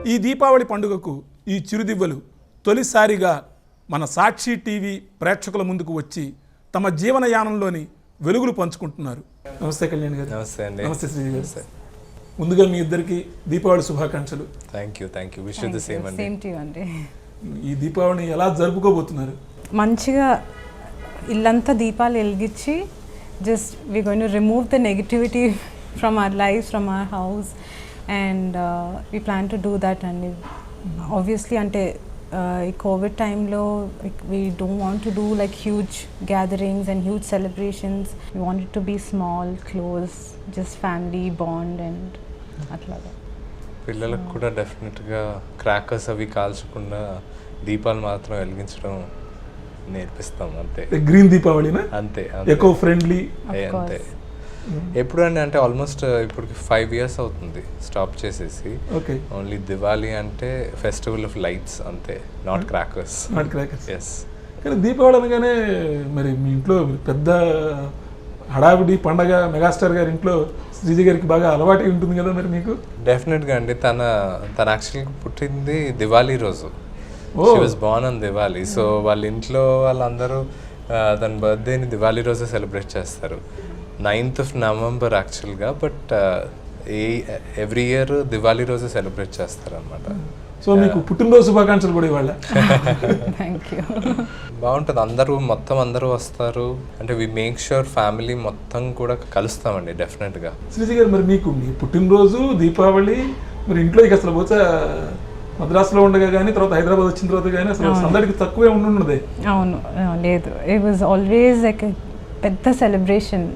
ఈ దీపావళి పండుగకు ఈ చిరుదివ్వలు తొలిసారిగా మన సాక్షి టీవీ ప్రేక్షకుల ముందుకు వచ్చి తమ జీవనయానంలోని వెలుగులు పంచుకుంటున్నారు. నమస్తే కళ్యాణ్ గారు. నమస్తే అండి. నమస్తే శ్రీ గారు. ముందుగా మీ ఇద్దరికి దీపావళి శుభాకాంక్షలు. Thank you wish you the same అండి. సేమ్ టు యు అండి. ఈ దీపావళిని ఎలా జరుపుకోబోతున్నారు? మంచిగా ఇల్లంతా దీపాలు వెలిగించి just we going to remove the negativity from our life, from our house, and we plan to do that అండి. ఆబ్వియస్లీ అంటే ఈ కోవిడ్ టైంలో we don't want to do like huge gatherings and huge celebrations. We wanted to be small, close, just family bond and అట్లాగా. పిల్లలకు కూడా డెఫినెట్గా crackers అవి కాల్చకుండా దీపాలు మాత్రం వెలిగించడం నేర్పిస్తాం. అంతే. గ్రీన్ దీపావళినా? అంతే, ఎకో ఫ్రెండ్లీ. అంతే. ఎప్పుడు అండి అంటే ఆల్మోస్ట్ ఇప్పుడు 5 years అవుతుంది స్టాప్ చేసేసి. ఓన్లీ దివాళీ అంటే ఫెస్టివల్ ఆఫ్ లైట్స్ అంతే, నాట్ క్రాకర్స్. ఎస్. కానీ దీపావళి అనగానే మరి మీ ఇంట్లో పెద్ద హడావిడి పండగ, మెగాస్టార్ గారి ఇంట్లో శ్రీజ గారికి బాగా అలవాటు ఉంటుంది కదా మరి మీకు? డెఫినెట్గా అండి. తన యాక్చువల్గా పుట్టింది దివాళీ రోజు. She was Born on Diwali. So వాళ్ళ ఇంట్లో వాళ్ళందరూ తన బర్త్డేని దివాళీ రోజే సెలబ్రేట్ చేస్తారు. 9th of November యాక్చువల్గా, బట్ ఎవ్రీ ఇయర్ దివాళీ రోజే సెలబ్రేట్ చేస్తారనమాట. సో మీకు పుట్టినరోజు శుభాకాంక్షలు కూడా ఇవాళ. Thank you. బాగుంటుంది. అందరూ వస్తారు. అంటే వి మేక్ ష్యూర్ ఫ్యామిలీ మొత్తం కూడా కలుస్తామండి డెఫినెట్గా. శ్రీజ గారు, మరి మీకు మీ పుట్టినరోజు, దీపావళి, మరి ఇంట్లో ఇక అసలు బహుశా మద్రాసులో ఉండగా కానీ తర్వాత హైదరాబాద్ వచ్చిన తర్వాత కానీ అసలు అందరికి తక్కువే ఉండున్నదే. అవును, లేదు. ఇట్ వాజ్ ఆల్వేస్ లైక్ పెద్ద celebration.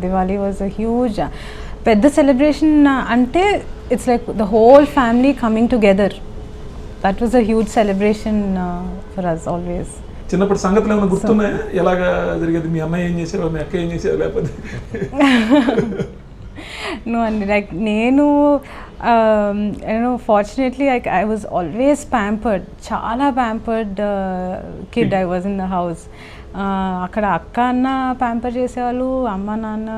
Diwali was a huge పెద్ద సెలబ్రేషన్. అంటే it's like the whole family coming together. That was a huge celebration for us always. చిన్నప్పుడు సంగతులు ఏమైనా గుర్తున్నాయా? ఎలాగా జరిగేది? మీ అమ్మాయి ఏం చేసేవారు, మీ అక్క ఏం చేసేవారు? లేకపోతే నో అండి, లైక్ నేను fortunately I was always pampered, చాలా pampered kid I was in the house. అక్కడ అక్క అన్న ప్యాంపర్ చేసేవాళ్ళు, అమ్మ నాన్న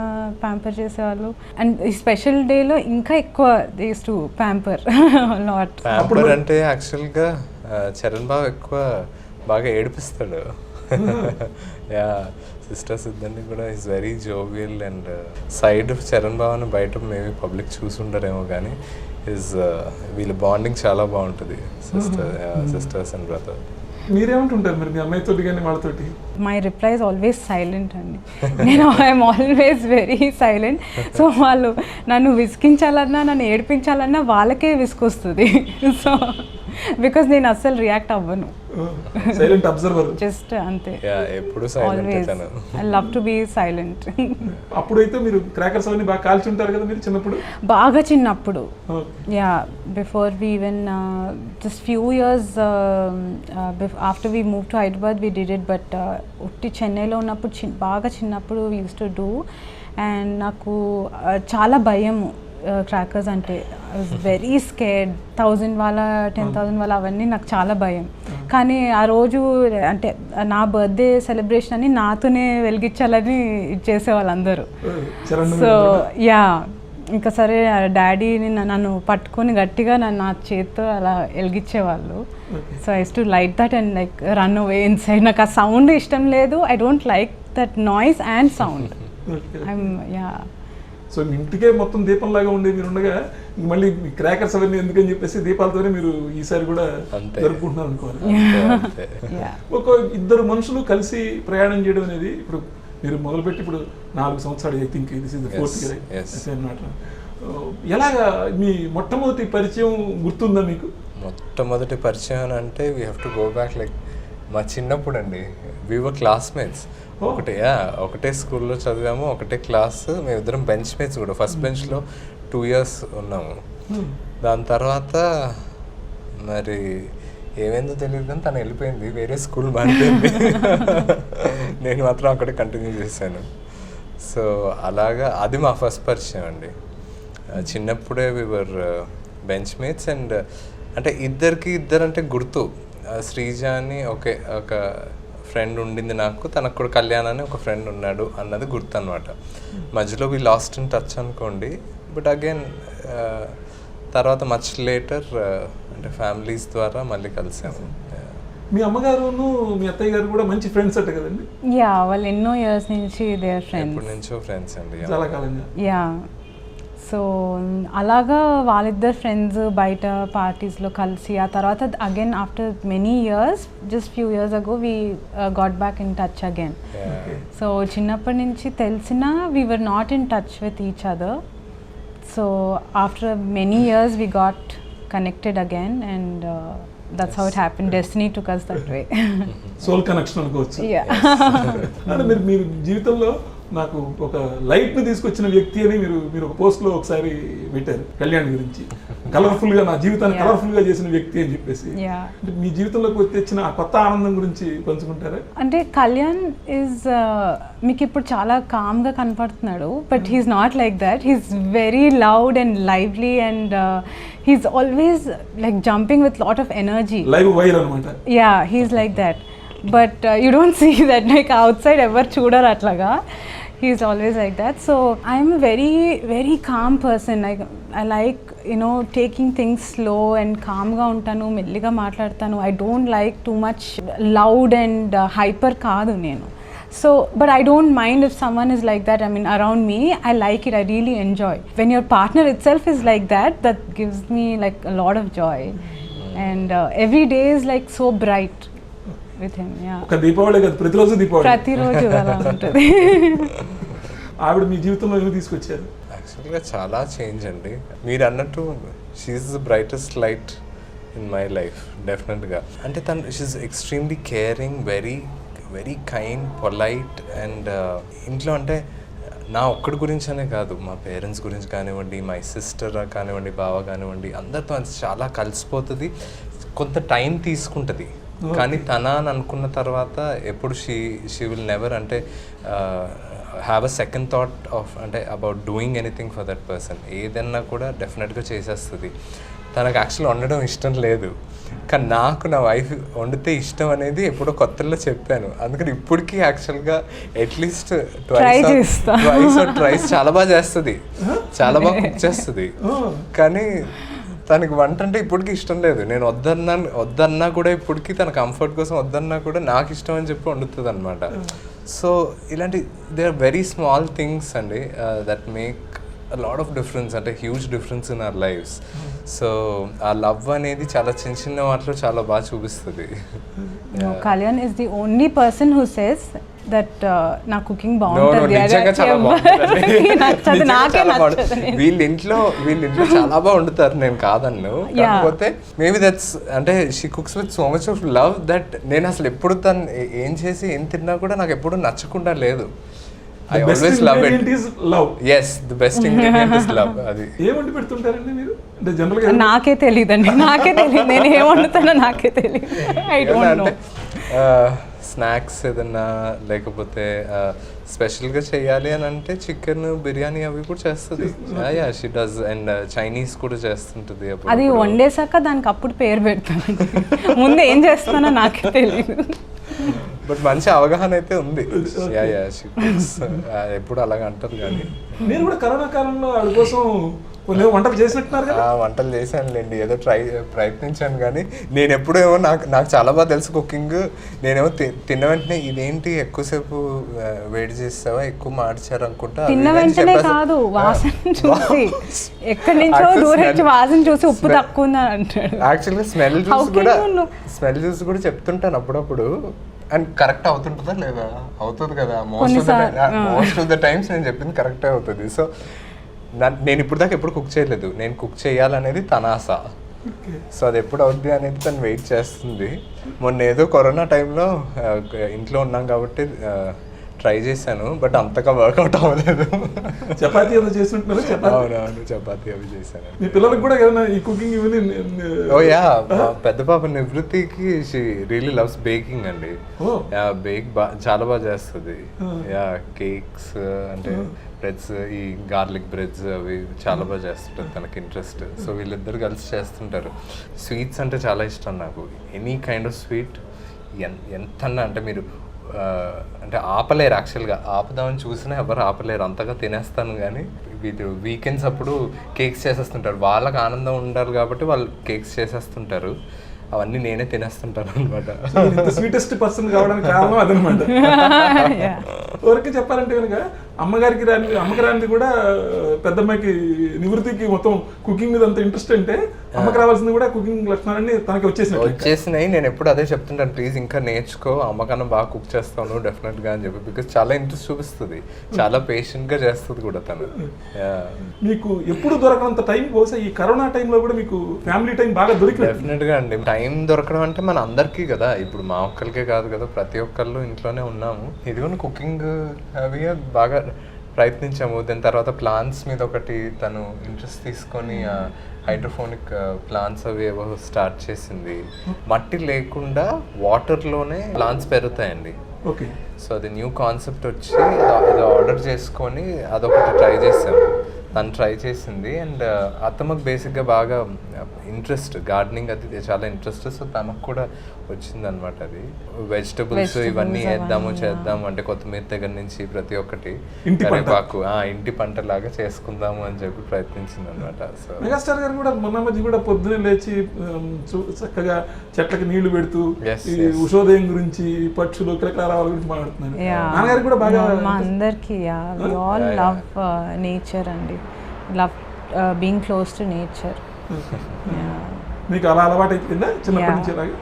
ప్యాంపర్ చేసేవాళ్ళు. అండ్ ఈ స్పెషల్ డేలో ఇంకా ఎక్కువ they use to pamper lot. Pamper అంటే యాక్చువల్గా చరణ్ బాబు ఎక్కువ బాగా ఏడిపిస్తాడు. యా, సిస్టర్స్ ఇద్దరిని కూడా is very jovial. And side Charan Babu అని బయట మేబీ పబ్లిక్ చూసుంటారేమో కానీ వీళ్ళ బాండింగ్ చాలా బాగుంటుంది, సిస్టర్స్ అండ్ బ్రదర్. మీరేమంటుంటారు మరి మీ అమ్మాయితో కానీ వాళ్ళతోటి? My reply is always silent అండి. నేను I'm always very silent. So వాళ్ళు నన్ను విసికించాలన్నా, నన్ను ఏడిపించాలన్నా వాళ్ళకే విసుకొస్తుంది. సో బికాస్ నేను అస్సలు రియాక్ట్ అవ్వను. Silent observer. జస్ట్ అంతే. ఎప్పుడు always I love to be silent. అప్పుడైతే మీరు క్రాకర్స్ అవన్నీ బాగా కాల్చి ఉంటారు కదా మీరు చిన్నప్పుడు? బాగా చిన్నప్పుడు. Yeah, before we even just few years after we move to Hyderabad we did it. But ఉట్టి చెన్నైలో ఉన్నప్పుడు బాగా చిన్నప్పుడు we use to do. And నాకు చాలా భయము క్రాకర్స్ అంటే. I was very scared. 1000 వాళ్ళ 10,000 వాళ్ళ అవన్నీ నాకు చాలా భయం. కానీ ఆ రోజు అంటే నా బర్త్డే సెలబ్రేషన్ అని నాతోనే వెలిగించాలని చేసేవాళ్ళు అందరూ. సో యా, ఇంకా సరే డాడీని నన్ను పట్టుకొని గట్టిగా నా చేతితో అలా వెలిగించేవాళ్ళు. So I use to light that and like run away inside. నాకు ఆ సౌండ్ ఇష్టం లేదు. I don't like that noise and sound. Yeah. So మీ ఇంటికే మొత్తం దీపంలాగా ఉండే మీరు ఉండగా మళ్ళీ క్రాకర్స్ అవన్నీ ఎందుకని చెప్పేసి దీపాలతోనే మీరు ఈసారి కూడా జరుపుకుంటున్నారు అనుకోవాలి. ఒక ఇద్దరు మనుషులు కలిసి ప్రయాణం చేయడం అనేది ఇప్పుడు మీరు మొదలుపెట్టి ఇప్పుడు 4 సంవత్సరాలు, I think this is the 4th year అన్నమాట. ఎలాగా మీ మొట్టమొదటి పరిచయం గుర్తుందా మీకు? మొట్టమొదటి పరిచయం అంటే we have to go back like మా చిన్నప్పుడు అండి. We were classmates. ఒకటే స్కూల్లో చదివాము, ఒకటే క్లాస్. మేమిద్దరం బెంచ్ మేట్స్ కూడా. ఫస్ట్ బెంచ్లో 2 years ఉన్నాము. దాని తర్వాత మరి ఏమైందో తెలియదు కానీ తను వెళ్ళిపోయింది, వేరే స్కూల్ మారిపోయింది. నేను మాత్రం అక్కడే కంటిన్యూ చేశాను. సో అలాగా అది మా ఫస్ట్ పరిచయం అండి. చిన్నప్పుడే వి వర్ బెంచ్ మేట్స్. అండ్ అంటే ఇద్దరంటే గుర్తు. శ్రీజ అని ఒక ఫ్రెండ్ ఉండింది నాకు, తనకు కూడా కళ్యాణ్ అని ఒక ఫ్రెండ్ ఉన్నాడు అన్నది గుర్తు అనమాట. మధ్యలో వి లాస్ట్ ఇన్ టచ్ అనుకోండి. బట్ అగైన్ తర్వాత మచ్ లేటర్ అంటే ఫ్యామిలీస్ ద్వారా మళ్ళీ కలిసాము. మీ అమ్మగారును మీ అత్తయ్య గారు కూడా మంచి ఫ్రెండ్స్ అట్ట కదండి? యా, వాళ్ళు ఎన్నో ఇయర్స్ నుంచి దేర్ ఫ్రెండ్స్. ఎప్పటి నుంచో ఫ్రెండ్స్ అండి, చాలా కాలంగా. యా, సో అలాగా వాళ్ళిద్దరు ఫ్రెండ్స్ బయట పార్టీస్లో కలిసి, ఆ తర్వాత again after many years, just few years ago we got back in touch again. So చిన్నప్పటి నుంచి తెలిసిన we were not in touch with each other. So after many years we got connected again and that's how it happened. Destiny took us that way. Soul connection అనుకోవచ్చు. Yeah. అంటే మీరు జీవితంలో నాకు ఒక light ని తీసుకొచ్చిన వ్యక్తి అని మీరు ఒక పోస్ట్ లో ఒకసారి పెట్టారు కళ్యాణ్ గురించి. కలర్ఫుల్ గా, నా జీవితాన్ని కలర్ఫుల్ గా చేసిన వ్యక్తి అని చెప్పేసి. అంటే మీ జీవితంలోకి తెచ్చిన ఆ కొత్త ఆనందం గురించి పంచుకుంటారా? అంటే కళ్యాణ్ ఈజ్ మీకు ఇప్పుడు చాలా కామ్ గా కనపడుతున్నాడు, but he's not like that. He's very loud and lively and he's always like jumping with lot of energy. Live wire అన్నమాట. Yeah, he's like that. But you don't see that like outside ఎవరు చూడరు అట్లాగా. He's always like that. So I'm a very, very calm person. I like, you know, taking things slow and calm ga untanu, melliga maatladtanu. I don't like too much loud and hyper kaadu nenu. So, but I don't mind if someone is like that. I mean, around me, I like it. I really enjoy. When your partner itself is like that, that gives me like a lot of joy. And every day is like so bright with him. Yeah. ఒక దీపావళి కాదు, ప్రతిరోజు దీపావళి. ప్రతిరోజు అలా ఉంటుంది. ఆవిడ మీ జీవితంలో ఏమి తీసుకొచ్చారు? యాక్చువల్గా చాలా చేంజ్ అండి. మీరు అన్నట్టు she's the brightest light in my life డెఫినెట్గా. అంటే తను she's extremely caring, very very kind, polite and ఇంట్లో అంటే నా ఒక్కడి గురించి అనే కాదు, మా పేరెంట్స్ గురించి కానివ్వండి, మై సిస్టర్ కానివ్వండి, బావ కానివ్వండి, అందరితో చాలా కలిసిపోతుంది. కొంత టైం తీసుకుంటుంది, కానీ తన అని అనుకున్న తర్వాత ఎప్పుడు షీ విల్ నెవర్ అంటే have a second thought of అంటే about doing anything for that person. ఏదన్నా కూడా డెఫినెట్గా చేసేస్తుంది. తనకు యాక్చువల్లీ వండడం ఇష్టం లేదు, కానీ నాకు నా వైఫ్ వండితే ఇష్టం అనేది ఎప్పుడో కొత్తలో చెప్పాను. అందుకని ఇప్పటికీ యాక్చువల్గా అట్లీస్ట్ ట్రైస్ చాలా బాగా చేస్తుంది, చాలా బాగా కుక్ చేస్తుంది. కానీ తనకి వంట అంటే ఇప్పటికీ ఇష్టం లేదు. నేను వద్దన్నా కూడా ఇప్పటికీ తన కంఫర్ట్ కోసం వద్దన్నా కూడా నాకు ఇష్టం అని చెప్పి వండుతుంది అనమాట. సో ఇలాంటి they are very small things అండి that make a lot of difference, అంటే huge difference in our lifes. So ఆ లవ్ అనేది చాలా చిన్న చిన్న వాటిలో చాలా బాగా చూపిస్తుంది. Kalyan is the only person who says that నా కుకింగ్ బాగుంటుంది. వీళ్ళ ఇంట్లో చాలా బాగా వండుతారు, నేను కాదన్ను. కాకపోతే మేబీ దట్స్ అంటే she cooks with so much of love that నేను అసలు ఎప్పుడు తను ఏం చేసి ఏం తిన్నా కూడా నాకు ఎప్పుడు నచ్చకుండా లేదు. I always love it. Is love. Yes, the best ingredient is love. అది ఏమండి పెడుతుంటారండి మీరు? అంటే జనరల్ గా నాకే తెలియదండి, నేను ఏం వండుతానో నాకే తెలియదు. I don't know. స్నాక్స్ ఏదన్నా లేకపోతే స్పెషల్గా చేయాలి అని అంటే చికెన్ బిర్యానీ అవి కూడా చేస్తుంది. Yeah she does. And Chinese కూడా చేస్తుంటుంది. అది వండేసాక దానికి అప్పుడు పేరు పెడతాను, ముందు ఏం చేస్తానో నాకే తెలియదు. బట్ మంచి అవగాహన అయితే ఉంది. ఎప్పుడు అలాగ అంటారు. కానీ నేను కూడా కరోనా కాలంలో వాడి కోసం కొన్ని వంటలు చేసినట్టున్నారు కదా? వంటలు చేశానులేండి, ఏదో ప్రయత్నించాను. కానీ నేను ఎప్పుడేమో నాకు చాలా బాగా తెలుసు కుకింగ్. నేనేమో తిన్న వెంటనే ఇదేంటి ఎక్కువసేపు వేడి చేస్తావా, ఎక్కువ మార్చారు అనుకుంటా. తిన్న వెంటనే కాదు, వాసన చూసి ఎక్కడి నుంచో దూరం వాసన చూసి ఉప్పు తక్కువ ఉందని అంటాడు. యాక్చువల్గా స్మెల్ చూసి కూడా చెప్తుంటాను అప్పుడప్పుడు. అండ్ కరెక్ట్ అవుతుంటుందా లేదా? అవుతుంది కదా, మోస్ట్ ఆఫ్ ద టైమ్స్ నేను చెప్పింది కరెక్టే అవుతుంది. సో నేను ఇప్పుడు దాకా ఎప్పుడు కుక్ చేయలేదు, నేను కుక్ చేయాలనేది తన ఆశ. సో అది ఎప్పుడు అవుద్ది అనేది తను వెయిట్ చేస్తుంది. మొన్న ఏదో కరోనా టైంలో ఇంట్లో ఉన్నాం కాబట్టి ట్రై చేశాను, బట్ అంతగా వర్కౌట్ అవ్వలేదు. చపాతీ ఏదో చేస్తుంటున్నారు? అవునవును, చపాతీ అవి చేశాను. మీ పిల్లలకు కూడా ఏదైనా ఈ కుకింగ్ ఇవన్నీ? ఓ యా, పెద్ద పాప నివృత్తికి షీ రియలీ లవ్స్ బేకింగ్ అండి. బేక్ చాలా బాగా చేస్తుంది. యా, కేక్స్ అంటే బ్రెడ్స్, ఈ గార్లిక్ బ్రెడ్స్ అవి చాలా బాగా చేస్తుంటారు, తనకి ఇంట్రెస్ట్. సో వీళ్ళిద్దరు కలిసి చేస్తుంటారు. స్వీట్స్ అంటే చాలా ఇష్టం నాకు. ఎనీ కైండ్ ఆఫ్ స్వీట్ ఎంతన్నా అంటే మీరు అంటే ఆపలేరు. యాక్చువల్గా ఆపుదామని చూసినా ఎవరు ఆపలేరు, అంతగా తినేస్తాను. కానీ వీళ్ళు వీకెండ్స్ అప్పుడు కేక్స్ చేసేస్తుంటారు. వాళ్ళకి ఆనందం ఉండాలి కాబట్టి వాళ్ళు కేక్స్ చేసేస్తుంటారు. అవన్నీ నేనే తినేస్తుంటాను అనమాట. స్వీటెస్ట్ పర్సన్ కావడానికి కారణం అదనమాట. ఊరికి చెప్పాలంటే కనుక అమ్మకి రానిది కూడా పెద్దమ్మాయికి నివృత్తికి మొత్తం కుకింగ్ మీద అంత ఇంట్రెస్ట్ అంటే అమ్మకి రావాల్సింది కూడా కుకింగ్ లక్షణాలన్నీ తనకి వచ్చేసినాయి. నేను ఎప్పుడు అదే చెప్తుంటాను, ప్లీజ్ ఇంకా నేర్చుకో, అమ్మకన్నా బాగా కుక్ చేస్తాను డెఫినెట్గా అని చెప్పి. బికాస్ చాలా ఇంట్రెస్ట్ చూపిస్తుంది, చాలా పేషెంట్గా చేస్తుంది కూడా తను. మీకు ఎప్పుడు దొరకనంత టైం బహుశా ఈ కరోనా టైంలో కూడా మీకు ఫ్యామిలీ టైం బాగా దొరికింది. డెఫినెట్గా అండి. టైం దొరకడం అంటే మన అందరికీ కదా, ఇప్పుడు మా ఒక్కరికే కాదు కదా, ప్రతి ఒక్కళ్ళు ఇంట్లోనే ఉన్నాము. ఇది కూడా కుకింగ్ అవి బాగా ప్రయత్నించాము. దాని తర్వాత ప్లాంట్స్ మీద ఒకటి తను ఇంట్రెస్ట్ తీసుకొని హైడ్రోఫోనిక్ ప్లాంట్స్ అవి ఏవో స్టార్ట్ చేసింది. మట్టి లేకుండా వాటర్లోనే ప్లాంట్స్ పెరుగుతాయండి. ఓకే. సో అది న్యూ కాన్సెప్ట్ వచ్చి అది ఆర్డర్ చేసుకొని అదొకటి ట్రై చేసాము. తను ట్రై చేసింది. అండ్ అత్తమ్మకు బేసిక్గా బాగా ఇంట్రెస్ట్, గార్డెనింగ్ అది చాలా ఇంట్రెస్ట్. సో తనకు కూడా వచ్చిందనమాట అది. వెజిటబుల్స్ ఇవన్నీ చేద్దాము అంటే కొత్తిమీర దగ్గర నుంచి ప్రతి ఒక్కటి కరివేపాకు ఇంటి పంట లాగా చేసుకుందాము అని చెప్పి ప్రయత్నించింది అనమాట. సో మెగాస్టార్ గారు కూడా మొన్న మధ్య కూడా పొద్దున్నే లేచి చక్కగా చెట్లకి నీళ్లు పెడుతూ ఉషోదయం గురించి, పక్షులు, కిలకలాల గురించి మాట్లాడుతున్నారు. నాన్నగారు కూడా బాగా అందరికీ లవ్ నేచర్ అండి, love being close to nature. మీకు అలా అలవాటు అయిపోయిందా చిన్నప్పటి నుంచి? అలాగే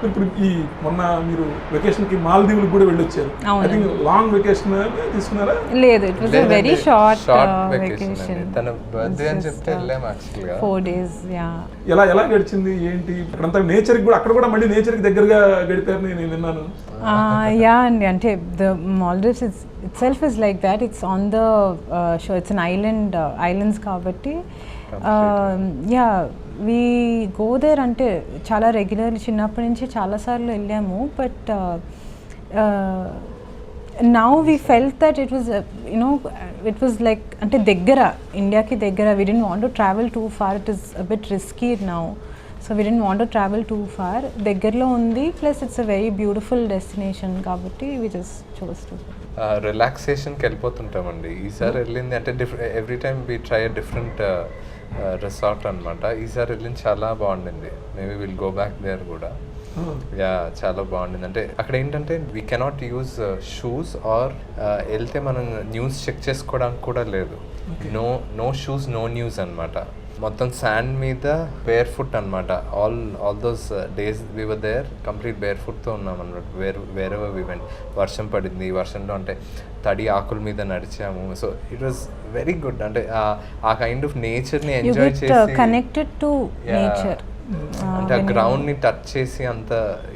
ఇప్పుడు ఈ మొన్న మీరు వెకేషన్ కి మాల్దీవులకు కూడా వెళ్ళొచ్చారు. ఐ థింక్ లాంగ్ వెకేషన్ తీసుకున్నారా? లేదు, it was a very short vacation. తన బర్త్డే అని చెప్తే వెళ్ళాము యాక్చువల్గా 4 days. ఎలా గడిచింది ఏంటి? ఇక్కడంతా నేచర్ కూడా, అక్కడ కూడా మళ్ళీ నేచర్ కి దగ్గరగా గడిపారని నేను విన్నాను. అండి, అంటే the Maldives itself is like that. It's on the shore. It's an islands కాబట్టి we go there అంటే చాలా రెగ్యులర్లీ చిన్నప్పటి నుంచి చాలాసార్లు వెళ్ళాము. But now we felt that it was it was like అంటే దగ్గర, ఇండియాకి దగ్గర. we didn't want to travel too far. It is a bit risky now, so we didn't want to travel too far. దగ్గరలో ఉంది, plus it's a very beautiful destination కాబట్టి we just chose to. రిలాక్సేషన్కి వెళ్ళిపోతుంటామండి. ఈసారి వెళ్ళింది అంటే every time we try a different resort అనమాట. ఈసారి వెళ్ళింది చాలా బాగుండింది. Maybe will go back there కూడా. చాలా బాగుండింది. అంటే అక్కడ ఏంటంటే we cannot use shoes or వెళ్తే మనం న్యూస్ చెక్ చేసుకోవడానికి కూడా లేదు. నో షూస్ నో న్యూస్ అనమాట. మొత్తం శాండ్ మీద బేర్ ఫుట్ అనమాట. All those days we were there complete bare ఫుట్తో ఉన్నాం అనమాట. Wherever we went. వర్షం పడింది, వర్షంలో అంటే తడి ఆకుల మీద నడిచాము. So it was very good. అంటే ఆ కైండ్ ఆఫ్ నేచర్ని ఎంజాయ్ చేసి కనెక్టెడ్ టు నేచర్, అంటే ఆ గ్రౌండ్ని టచ్ చేసి అంత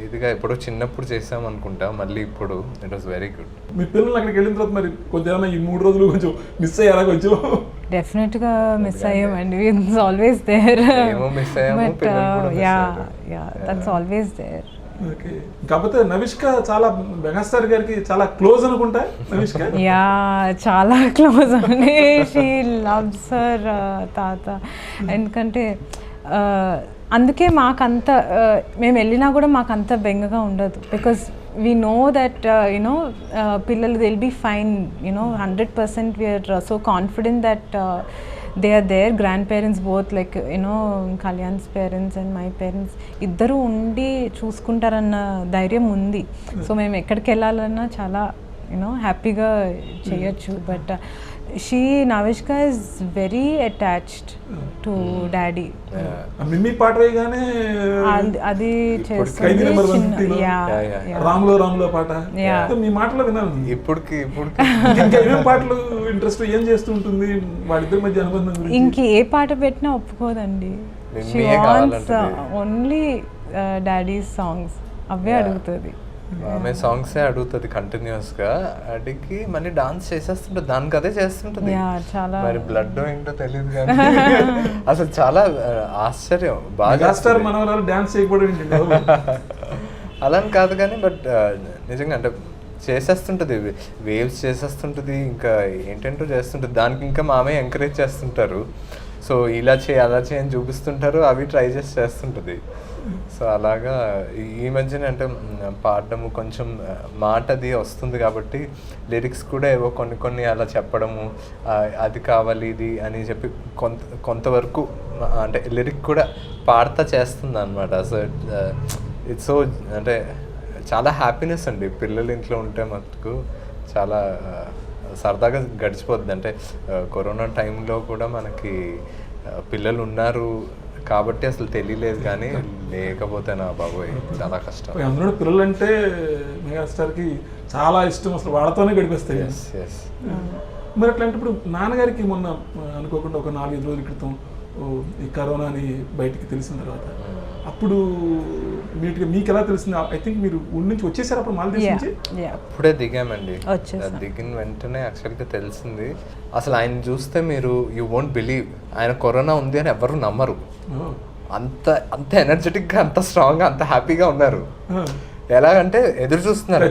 ఇదిగా ఎప్పుడో చిన్నప్పుడు చేసాం అనుకుంటా. మళ్ళీ ఇప్పుడు ఇట్ వాస్ వెరీ గుడ్. మీ పిల్లలు అక్కడికి వెళ్ళిన తర్వాత మరి కొంచెం ఈ 3 రోజులు కొంచెం మిస్ అయ్యారా? కొంచెం డెఫినెట్గా మిస్ అయ్యామండి. It's always there. మిస్ అయ్యాము, పిల్లలు కూడా దట్స్ ఆల్వేస్ దేర్. ఓకే. కాకపోతే నవిష్క చాలా మెగాస్టార్ గారికి చాలా క్లోజ్ అనుకుంటా. నవిష్క చాలా క్లోజ్ అండి. షీ లవ్స్ హర్ తాత. ఎందుకంటే అందుకే మాకంత మేము వెళ్ళినా కూడా మాకంత బెంగగా ఉండదు. బికాస్ we know that పిల్లలు they will be fine, 100%. we are so confident that they are there. Grandparents both, like Kalyan's parents and my parents, ఇద్దరు ఉండి చూసుకుంటారన్న ధైర్యం ఉంది. సో మేము ఎక్కడికి వెళ్ళాలన్నా చాలా హ్యాపీగా చేయొచ్చు. But Navishka is very attached to daddy. Meme పాట వేయగానే అది చేస్తుంది. రాములో పాట మీ మాటలో విన్నాను. ఇప్పటికి ఏమేం పాటలు ఇంట్రెస్ట్, ఏం చేస్తూ ఉంటుంది వాళ్ళిద్దరి మధ్య అనుబంధం గురించి? ఇంక ఏ పాట పెట్టినా ఒప్పుకోదండి. She wants only daddy's songs. అవే అడుగుతుంది. ఆమె సాంగ్సే అడుగుతుంది కంటిన్యూస్గా. అడిగి మళ్ళీ డాన్స్ చేసేస్తుంటుంది, దానికి అదే చేస్తుంటుంది. మరి బ్లడ్ ఏంటో తెలియదు కానీ అసలు చాలా ఆశ్చర్యం. బాగా మనవరాలు డాన్స్ చేయకూడదు అలా కాదు కానీ, బట్ నిజంగా అంటే చేసేస్తుంటుంది, వేవ్స్ చేసేస్తుంటుంది, ఇంకా ఏంటంటో చేస్తుంటుంది. దానికి ఇంకా మామే ఎంకరేజ్ చేస్తుంటారు. సో ఇలా చేయి అలా చేయి అని చూపిస్తుంటారు, అవి ట్రై చేస్తుంటుంది. సో అలాగా ఈ మధ్యన అంటే పాడడము కొంచెం మాటది వస్తుంది కాబట్టి లిరిక్స్ కూడా ఏవో కొన్ని అలా చెప్పడము, అది కావాలి ఇది అని చెప్పి కొంతవరకు అంటే లిరిక్ కూడా పాడతా చేస్తుంది అనమాట. సో ఇట్స్ సో అంటే చాలా హ్యాపీనెస్ అండి. పిల్లలు ఇంట్లో ఉంటే మటుకు చాలా సరదాగా గడిచిపోద్ది. అంటే కరోనా టైంలో కూడా మనకి పిల్లలు ఉన్నారు కాబట్టి అసలు తెలియలేదు, కానీ లేకపోతే నా బాబోయ్ చాలా కష్టం. అందులో పిల్లలు అంటే మెగాస్టార్కి చాలా ఇష్టం, అసలు వాళ్ళతోనే గడిపేస్తాయి. మరి అట్లాంటప్పుడు నాన్నగారికి మొన్న అనుకోకుండా ఒక 4-5 రోజుల క్రితం ఈ కరోనా అని బయటికి తెలిసిన తర్వాత అప్పుడు మీకు ఎలా తెలిసింది? ఐ థింక్ మీరు ఊరి నుంచి వచ్చేసారు అప్పుడు మాల్దీవ్స్ నుంచి? అప్పుడే దిగామండి. దిగిన వెంటనే యాక్చువల్గా తెలిసింది. అసలు ఆయన చూస్తే మీరు యూ వోంట్ బిలీవ్, ఆయన కరోనా ఉంది అని ఎవరు నమ్మరు. అంత ఎనర్జెటిక్గా, అంత స్ట్రాంగ్గా, అంత హ్యాపీగా ఉన్నారు. ఎలాగంటే ఎదురు చూస్తున్నారు,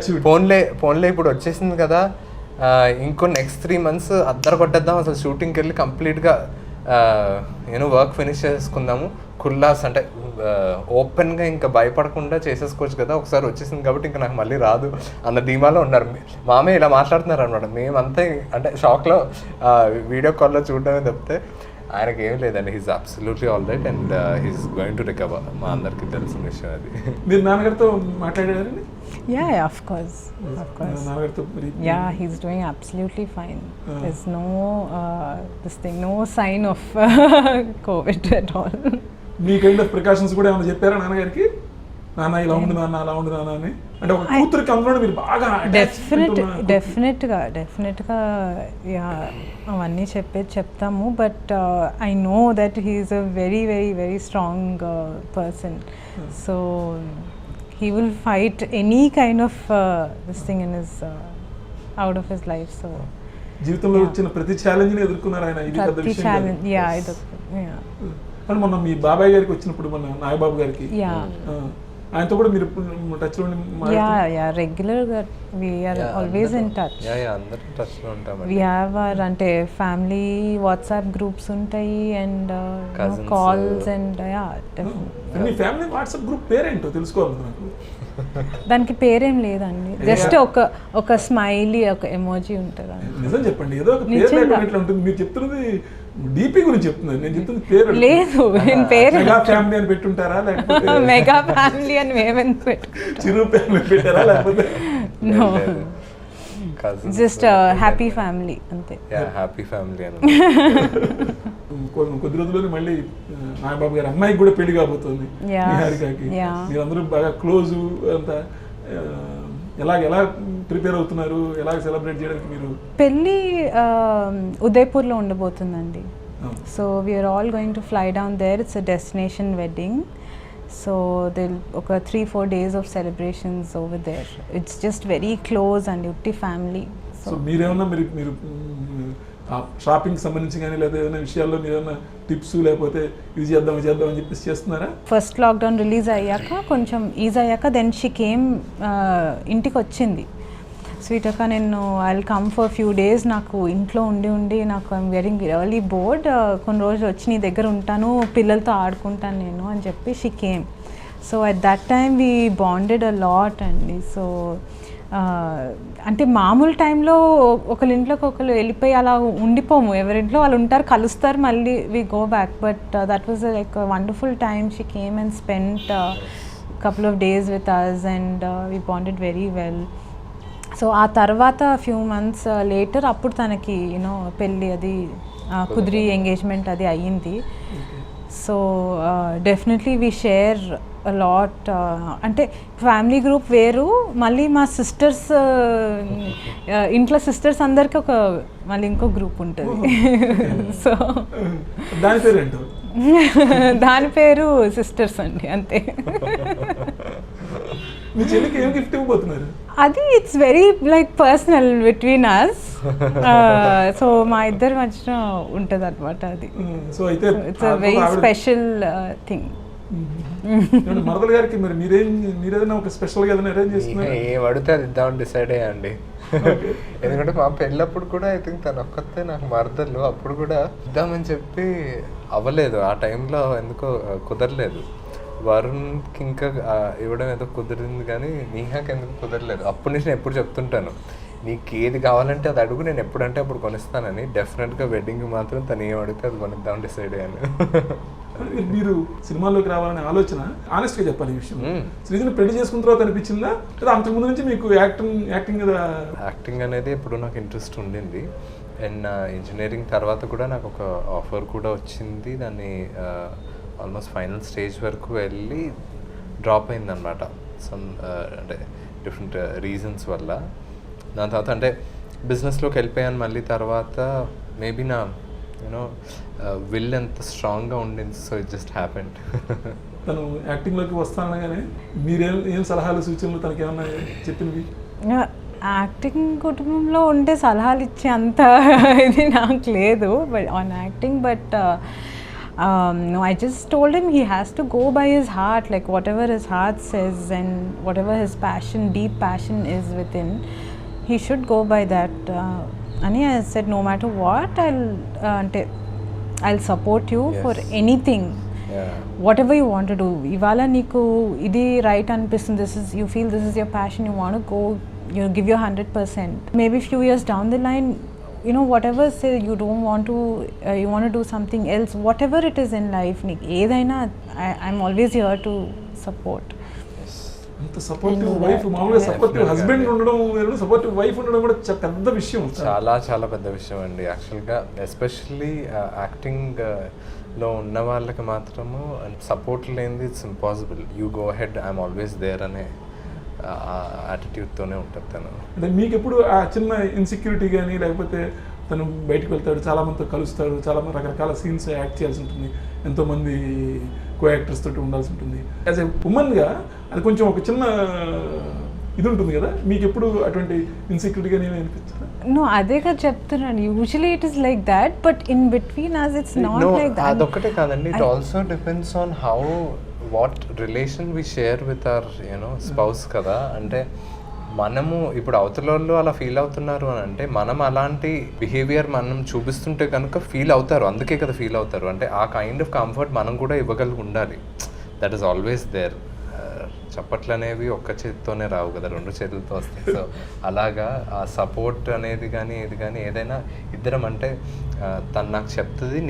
ఫోన్లే ఇప్పుడు వచ్చేసింది కదా, ఇంకో నెక్స్ట్ 3 months అద్దరు కొట్టేద్దాం, అసలు షూటింగ్కి వెళ్ళి కంప్లీట్గా వర్క్ ఫినిష్ చేసుకుందాము, కుల్లాస్ అంటే ఓపెన్గా ఇంకా భయపడకుండా చేసేసుకోవచ్చు కదా, ఒకసారి వచ్చేసింది కాబట్టి ఇంకా నాకు మళ్ళీ రాదు అన్న ధీమాలో ఉన్నారు. మామయ్య ఇలా మాట్లాడుతున్నారు అనమాట. మేమంతా అంటే షాక్లో వీడియో కాల్లో చూడడమే తప్పితే ఆయనకి ఏం లేదండి. He's absolutely all right and he's going to recover. మా అందరికి తెలిసిన విషయం అది. మీరు నాన్నగారితో మాట్లాడారండి? Yeah, of course. Yeah, he's doing absolutely fine. There's no sign of COVID at all. Me kind of precautions కూడా ఏమైనా చెప్పారా నాన్నగారికి? నాన్న ఇలా ఉండు నాన్న, అలా ఉండు నాన్న అని. అంటే ఒక కూతురికి అందులో మీరు బాగా డెఫినెట్గా అవన్నీ చెప్తాము. But I know that he's a very very very strong person. So he will fight any kind of this thing in his out of his life. So జీవితంలో వచ్చిన ప్రతి ఛాలెంజ్ ని ఎదుర్కొన్నారు ఆయన. ఇది పెద్ద విషయం కాదు. అంటే మొన్న మీ బాబాయ్ గారికి వచ్చినప్పుడు, మన నాగబాబు గారికి, ఆయనతో కూడా మీరు టచ్ లో రెగ్యులర్గా we are always in touch. అందరూ టచ్ లో ఉంటాం. We have our అంటే ఫ్యామిలీ వాట్సాప్ గ్రూప్స్ ఉంటాయి and calls and me family WhatsApp group పేరేంటో తెలుసుకోవాలి నాకు. దానికి పేరేం లేదండి, జస్ట్ ఒక స్మైలీ, ఒక ఎమోజీ ఉంటుంది. నిజం చెప్పండి, ఏదో ఒక పేరు లేకుండా ఎట్లా ఉంటుంది? మీరు చెప్తున్నది డీపీ గురించి చెప్తున్నాను, నేను చెప్తుంది పేరు లేదు. నేను పేరు మెగా ఫ్యామిలీ అని పెట్టుంటారా, లేకపోతే మెగా ఫ్యామిలీ అని మేమెందుకు పెట్టుకుంటాం? చిరు ఫ్యామిలీ పెట్టారా, లేకపోతే జస్ట్ హ్యాపీ ఫ్యామిలీ అంతే. హ్యాపీ ఫ్యామిలీ అని. కొద్ది రోజుల్లోనే మళ్ళీ నాగబాబు గారి అమ్మాయికి కూడా పెళ్లి కాబోతుంది, నిహారికకి. మీరందరూ బాగా క్లోజ్ అంతా. ఎలా ప్రిపేర్ అవుతున్నారు? ఎలా సెలబ్రేట్ చేయడానికి? మీరు పెళ్ళి ఉదయపూర్లో ఉండబోతుందండి. So we are all going to fly down there. It's a destination wedding. So ఒక 3-4 days of celebrations over there. It's just very close and utti family. So మీరేమన్నా మీరు షాపింగ్ సంబంధించి కానీ లేదా ఏదైనా విషయాల్లో మీరేమన్నా టిప్స్ లేకపోతే ఇది చేద్దాం అని చెప్పేసి చేస్తున్నారా? ఫస్ట్ లాక్డౌన్ రిలీజ్ అయ్యాక కొంచెం ఈజ్ అయ్యాక దెన్ షీ కేమ్, ఇంటికి వచ్చింది. స్వీట్ అక్క, నేను I will come for few days, నాకు ఇంట్లో ఉండి నాకు ఐఎమ్ వెరీ రియలీ బోర్డ్, కొన్ని రోజులు వచ్చి నీ దగ్గర ఉంటాను, పిల్లలతో ఆడుకుంటాను నేను అని చెప్పి she came. So at that time we bonded a lot అండి. సో అంటే మామూలు టైంలో ఒకరింట్లోకి ఒకరు వెళ్ళిపోయి అలా ఉండిపోము, ఎవరింట్లో వాళ్ళు ఉంటారు, కలుస్తారు, మళ్ళీ we go back. But that was like wonderful time. She came and spent couple of days with us and we bonded very well. So ఆ తర్వాత ఫ్యూ మంత్స్ లేటర్ అప్పుడు తనకి పెళ్ళి అది కుదిరి ఎంగేజ్మెంట్ అది అయ్యింది. So definitely we share lot. అంటే ఫ్యామిలీ గ్రూప్ వేరు, మళ్ళీ మా సిస్టర్స్ ఇంట్లో సిస్టర్స్ అందరికి మళ్ళీ ఇంకో గ్రూప్ ఉంటుంది. సో దాని పేరు సిస్టర్స్ అండి, అంతే. అది it's very like personal between us. So మా ఇద్దరి మధ్యన ఉంటుంది అనమాట అది. It's a very special thing. మరదల గారికి మరి మీరేదైనా ఒక స్పెషల్ గా ఏదైనా అరేంజ్ చేస్తున్నారు? ఏం అడిగితే అది ఇద్దామని డిసైడ్ అయ్యండి. ఎందుకంటే మా పెళ్ళప్పుడు కూడా ఐ థింక్ తను ఒక్కతే నాకు మరదలు, అప్పుడు కూడా ఇద్దామని చెప్పి అవ్వలేదు, ఆ టైంలో ఎందుకో కుదరలేదు. వరుణ్కి ఇంకా ఇవ్వడం ఏదో కుదిరింది కానీ నీహాకి ఎందుకు కుదరలేదు. అప్పటి నుంచి నేను ఎప్పుడు చెప్తుంటాను, నీకు ఏది కావాలంటే అది అడుగు, నేను ఎప్పుడంటే అప్పుడు కొనిస్తానని. డెఫినెట్గా వెడ్డింగ్కి మాత్రం తను ఏం అడిగితే అది కొనిద్దామని డిసైడ్ అయ్యాను. మీరు సినిమాల్లోకి రావాలనే ఆలోచన ఆనెస్ట్గా చెప్పాలి ఈ విషయం, శ్రీజని పెళ్లి చేసుకున్న తర్వాత అనిపించిందా లేదా అంతకుముందు నుంచి మీకు యాక్టింగ్ కదా? యాక్టింగ్ అనేది ఇప్పుడు నాకు ఇంట్రెస్ట్ ఉండింది. అండ్ ఇంజనీరింగ్ తర్వాత కూడా నాకు ఒక ఆఫర్ కూడా వచ్చింది. దాన్ని ఆల్మోస్ట్ ఫైనల్ స్టేజ్ వరకు వెళ్ళి డ్రాప్ అయిందనమాట. అంటే డిఫరెంట్ రీజన్స్ వల్ల. దాని తర్వాత అంటే బిజినెస్లోకి వెళ్ళిపోయాను మళ్ళీ. తర్వాత మేబీ నా యూనో విల్ ఎంత స్ట్రాంగ్గా ఉండింది, సో ఇట్ జస్ట్ హ్యాపెండ్. తను యాక్టింగ్లోకి వస్తానగానే మీరేం సలహాలు సూచనలు తనకి ఏమన్నా చెప్పింది? యాక్టింగ్ కుటుంబంలో ఉండే సలహాలు ఇచ్చే అంత ఇది నాకు లేదు but on acting. But no, I just told him he has to go by his heart, like whatever his heart says and whatever his passion, deep passion is within, he should go by that. And I said no matter what, I'll support you for anything. Whatever you want to do. Ivala neeku idi right anpistundi, this is, you feel this is your passion, you want to go, you give your 100%. Maybe few years down the line, you know, whatever say you don't want to, you want to do something else, whatever it is in life, ఏదైనా I'm always here to support. అంత supportive wife, మామూలుగా supportive husband ఉండడం వేరు, supportive wife ఉండడం కూడా పెద్ద విషయం, చాలా చాలా పెద్ద విషయం అండి యాక్చువల్గా. ఎస్పెషల్లీ యాక్టింగ్లో ఉన్న వాళ్ళకి మాత్రము సపోర్ట్ లేనిది it's impossible. You go head, I'm always there అనే యాటిట్యూడ్తోనే ఉంటుంది తను. అంటే మీకు ఎప్పుడు ఆ చిన్న ఇన్సెక్యూరిటీ కానీ, లేకపోతే తను బయటకు వెళ్తాడు, చాలామందితో కలుస్తాడు, చాలామంది రకరకాల సీన్స్ యాక్ట్ చేయాల్సి ఉంటుంది, ఎంతోమంది కో యాక్టర్స్ తోటి ఉండాల్సి ఉంటుంది, యాజ్ ఎ ఉమెన్గా అది కొంచెం ఒక చిన్న ఇది ఉంటుంది కదా, మీకు ఎప్పుడు అటువంటి ఇన్సెక్యూరిటీగా నేను అనిపించాను? No, అదే కదా చెప్తున్నాను, usually it is like that, but in between us it's not like that. అదొక్కటే కాదండి, it also depends on how what relation we share with our you know spouse కదా. అంటే మనము ఇప్పుడు అవతల వాళ్ళు అలా ఫీల్ అవుతున్నారు అని అంటే మనం అలాంటి బిహేవియర్ మనం చూపిస్తుంటే కనుక ఫీల్ అవుతారు, అందుకే కదా ఫీల్ అవుతారు. అంటే ఆ కైండ్ ఆఫ్ కంఫర్ట్ మనం కూడా ఇవ్వగలిగి ఉండాలి. That is always there. చప్పట్లు అనేవి ఒక్క చేతితోనే రావు కదా, రెండు చేతులతో వస్తాయి. సో అలాగా ఆ సపోర్ట్ అనేది కానీ ఏది కానీ ఏదైనా ఇద్దరం, అంటే తను నాకు చెప్తుంది,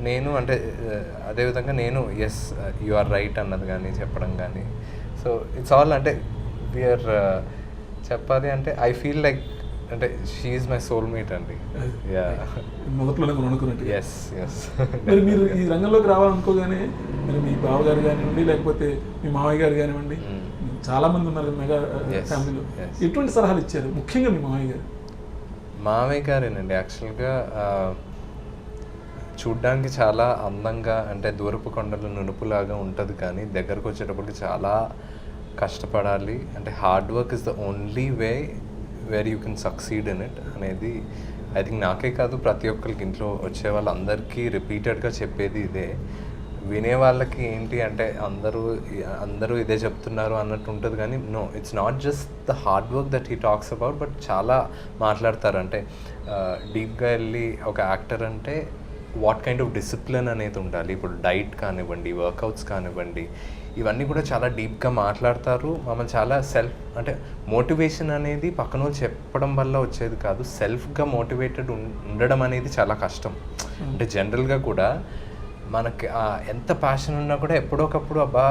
నేను అంటే అదేవిధంగా నేను ఎస్ యు ఆర్ రైట్ అన్నది కానీ చెప్పడం కానీ. సో ఇట్స్ ఆల్ అంటే వీఆర్ చెప్పాలి అంటే ఐ ఫీల్ లైక్ అంటే షీ ఈజ్ మై సోల్మేట్ అండి. మొదట్లోనే మనం అనుకున్నట్టు. Yes yes. మరి మీరు ఈ రంగంలోకి రావాలనుకోగానే మీరు మీ బావగారు కానివ్వండి, లేకపోతే మీ మామయ్య గారు కానివ్వండి, చాలా మంది ఉన్నారు మెగా ఫ్యామిలీలో, ఎటువంటి సలహాలు ఇచ్చారు ముఖ్యంగా మీ మామయ్య గారు? మామయ్య గారేనండి యాక్చువల్గా చూడ్డానికి చాలా అందంగా, అంటే దూరపు కొండలు నునుపులాగా ఉంటుంది, కానీ దగ్గరకు వచ్చేటప్పటికి చాలా కష్టపడాలి. అంటే hard work is the only way where you can succeed in it అనేది ఐ థింక్ నాకే కాదు ప్రతి ఒక్కరికి ఇంట్లో వచ్చే వాళ్ళందరికీ రిపీటెడ్గా చెప్పేది ఇదే. వినే వాళ్ళకి ఏంటి అంటే అందరూ ఇదే చెప్తున్నారు అన్నట్టు ఉంటుంది, కానీ no, it's not just the hard work that he talks about, but చాలా మాట్లాడతారు. అంటే డీప్గా వెళ్ళి ఒక యాక్టర్ అంటే వాట్ కైండ్ ఆఫ్ డిసిప్లిన్ అనేది ఉండాలి. ఇప్పుడు డైట్ కానివ్వండి, వర్కౌట్స్ కానివ్వండి, ఇవన్నీ కూడా చాలా డీప్గా మాట్లాడతారు. మమ్మల్ని చాలా అంటే మోటివేషన్ అనేది పక్కన వాళ్ళు చెప్పడం వల్ల వచ్చేది కాదు, సెల్ఫ్గా మోటివేటెడ్ ఉండడం అనేది చాలా కష్టం. అంటే జనరల్గా కూడా మనకి ఎంత ప్యాషన్ ఉన్నా కూడా ఎప్పుడోకప్పుడు అబ్బా